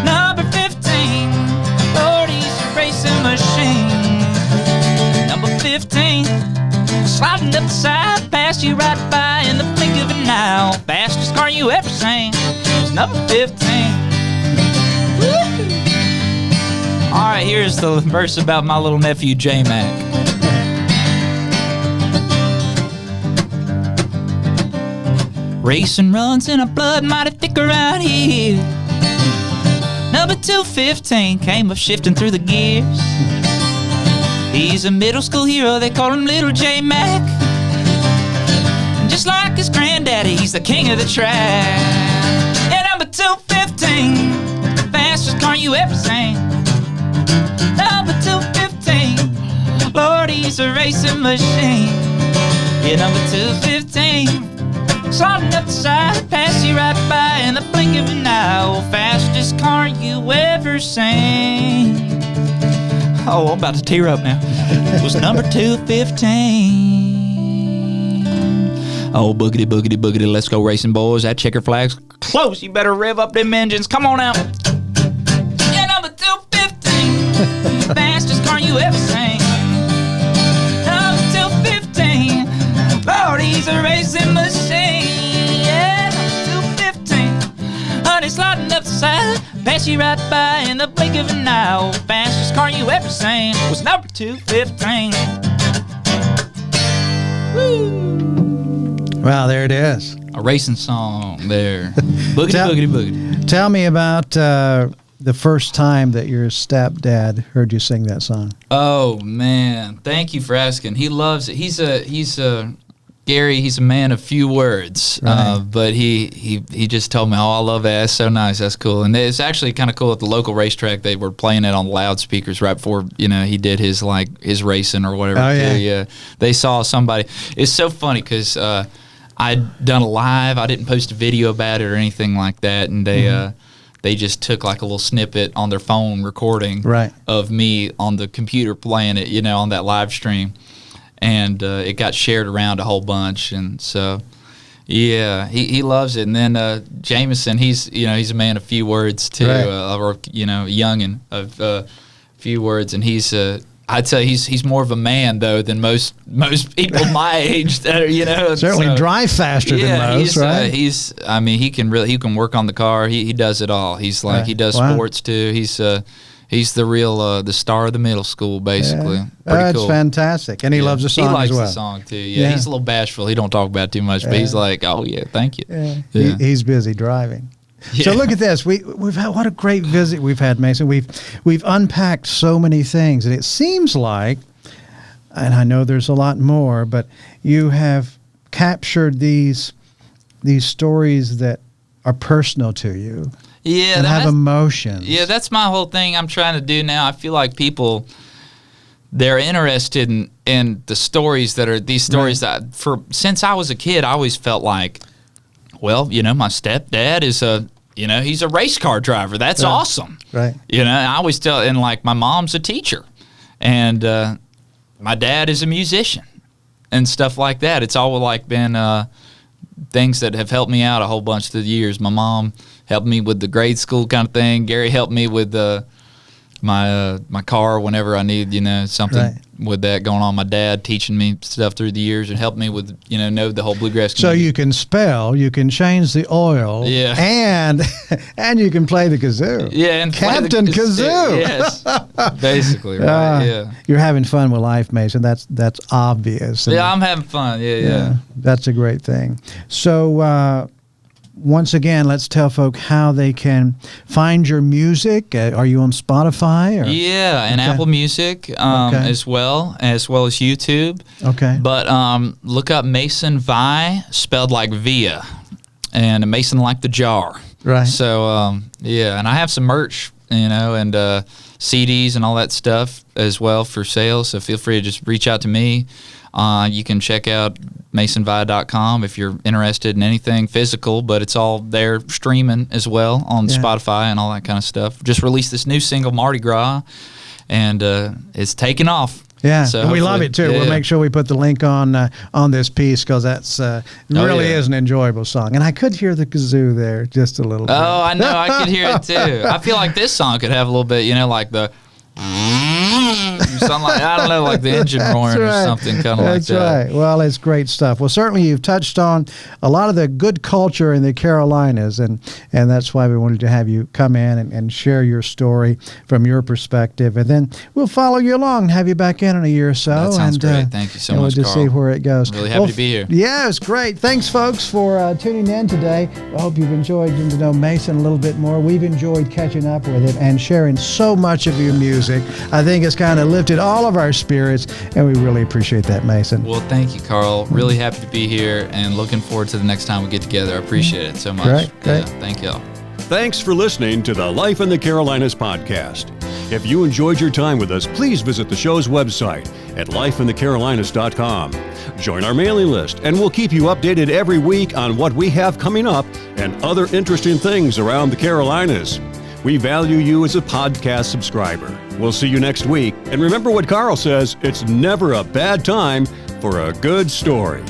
[SPEAKER 4] Number 15, Lord, he's a racing machine. Number 15, sliding up the side, passed you right by in the blink of an eye. Fastest car you ever seen was number 15. Woo-hoo. All right, here's the verse about my little nephew, J-Mac. Racing runs in our blood, mighty thick around here. Number 215 came up shifting through the gears. He's a middle school hero, they call him Little J Mac. And just like his granddaddy, he's the king of the track. And number 215, fastest car you ever seen. Number 215, Lord, he's a racing machine. Yeah, number 215, sliding up the side, pass you right by in the blink of an eye. Oh, fastest car you ever seen. Oh, I'm about to tear up now. It was number 215. Oh, boogity, boogity, boogity, let's go racing, boys. That checker flag's close. You better rev up them engines. Come on out. Yeah, number 215. Fastest car you ever seen. Number 215. Lord, he's a racing machine. Yeah, number 215. Honey, sliding up the side, pass you right by in the blink of an eye. Oh, fastest car you ever seen was number 215. Woo!
[SPEAKER 2] Wow, there it is.
[SPEAKER 3] A racing song there. Boogity, boogity, boogity.
[SPEAKER 2] Tell me about the first time that your stepdad heard you sing that song.
[SPEAKER 3] Oh man, thank you for asking. He loves it. Gary, he's a man of few words,
[SPEAKER 2] Right.
[SPEAKER 3] but he just told me, oh, I love that. That's so nice. That's cool. And it's actually kind of cool at the local racetrack. They were playing it on loudspeakers right before he did his racing or whatever.
[SPEAKER 2] Oh, yeah.
[SPEAKER 3] Yeah. They saw somebody. It's so funny because I'd done a live. I didn't post a video about it or anything like that, and they just took like a little snippet on their phone recording
[SPEAKER 2] Right.
[SPEAKER 3] of me on the computer playing it, on that live stream. And it got shared around a whole bunch, and so yeah, he loves it. And then Jameson, he's a man of few words too,
[SPEAKER 2] Right.
[SPEAKER 3] or youngin' of few words, and I'd say he's more of a man though than most people my age that are
[SPEAKER 2] Certainly drive faster than most, right?
[SPEAKER 3] he can work on the car. He does it all. He's like he does
[SPEAKER 2] Wow.
[SPEAKER 3] sports too. He's the real the star of the middle school, basically.
[SPEAKER 2] Yeah.
[SPEAKER 3] Pretty
[SPEAKER 2] That's
[SPEAKER 3] cool.
[SPEAKER 2] fantastic, and he loves the song
[SPEAKER 3] He likes
[SPEAKER 2] as well.
[SPEAKER 3] the song too. Yeah,
[SPEAKER 2] Yeah.
[SPEAKER 3] he's a little bashful. He don't talk about it too much, but he's like, "Oh yeah, thank you."
[SPEAKER 2] Yeah.
[SPEAKER 3] Yeah.
[SPEAKER 2] He's busy driving.
[SPEAKER 3] Yeah.
[SPEAKER 2] So look at this. We've had what a great visit we've had, Mason. We've unpacked so many things, and it seems like, and I know there's a lot more, but you have captured these stories that are personal to you.
[SPEAKER 3] Yeah,
[SPEAKER 2] and have
[SPEAKER 3] that's-
[SPEAKER 2] emotions.
[SPEAKER 3] Yeah, that's my whole thing I'm trying to do now. I feel like people, they're interested in the stories that are these stories that since I was a kid, I always felt like, well, my stepdad is he's a race car driver. That's awesome.
[SPEAKER 2] Right.
[SPEAKER 3] I always tell, and like my mom's a teacher, and my dad is a musician, and stuff like that. It's all like been things that have helped me out a whole bunch through the years. My mom helped me with the grade school kind of thing. Gary helped me with my car whenever I need something with that going on. My dad teaching me stuff through the years and helped me with know the whole bluegrass
[SPEAKER 2] So
[SPEAKER 3] community.
[SPEAKER 2] you can spell, you can change the oil,
[SPEAKER 3] Yeah.
[SPEAKER 2] and you can play the kazoo.
[SPEAKER 3] Yeah, and play the
[SPEAKER 2] Captain Kazoo.
[SPEAKER 3] Yes, basically, right? Yeah.
[SPEAKER 2] You're having fun with life, Mason. That's obvious. And,
[SPEAKER 3] Yeah, I'm having fun. Yeah.
[SPEAKER 2] that's a great thing. So once again, let's tell folk how they can find your music. Are you on Spotify? Or?
[SPEAKER 3] Yeah, and
[SPEAKER 2] Okay.
[SPEAKER 3] Apple Music
[SPEAKER 2] Okay.
[SPEAKER 3] as well as YouTube.
[SPEAKER 2] Okay.
[SPEAKER 3] But look up Mason Vi, spelled like Via, and Mason like the jar.
[SPEAKER 2] Right.
[SPEAKER 3] So and I have some merch, and CDs and all that stuff as well for sale. So feel free to just reach out to me. You can check out masonvi.com if you're interested in anything physical, but it's all there streaming as well on Spotify and all that kind of stuff. Just released this new single, Mardi Gras, and it's taking off.
[SPEAKER 2] Yeah,
[SPEAKER 3] So
[SPEAKER 2] and we love
[SPEAKER 3] hopefully-
[SPEAKER 2] it too.
[SPEAKER 3] yeah.
[SPEAKER 2] We'll make sure we put the link on this piece because that's really
[SPEAKER 3] yeah.
[SPEAKER 2] is an enjoyable song. And I could hear the kazoo there just a little bit.
[SPEAKER 3] Oh, I know. I could hear it too. I feel like this song could have a little bit, like the. You sound like, I don't know, like the engine roaring or something kind of like that.
[SPEAKER 2] That's right. Well, it's great stuff. Well, certainly you've touched on a lot of the good culture in the Carolinas, and that's why we wanted to have you come in and share your story from your perspective. And then we'll follow you along and have you back in a year or so.
[SPEAKER 3] That sounds great. Thank you so much,
[SPEAKER 2] we'll just
[SPEAKER 3] Carl.
[SPEAKER 2] see where it goes.
[SPEAKER 3] Really happy to be here.
[SPEAKER 2] Yeah, it's great. Thanks, folks, for tuning in today. I hope you've enjoyed getting to know Mason a little bit more. We've enjoyed catching up with him and sharing so much of your music. I think it's kind of lifted all of our spirits, and we really appreciate that, Mason.
[SPEAKER 3] Well, thank you, Carl. Really happy to be here and looking forward to the next time we get together. I appreciate it so much.
[SPEAKER 2] Great.
[SPEAKER 3] Yeah, thank y'all.
[SPEAKER 1] Thanks for listening to the Life in the Carolinas podcast. If you enjoyed your time with us, please visit the show's website at lifeinthecarolinas.com. Join our mailing list, and we'll keep you updated every week on what we have coming up and other interesting things around the Carolinas. We value you as a podcast subscriber. We'll see you next week. And remember what Carl says, it's never a bad time for a good story.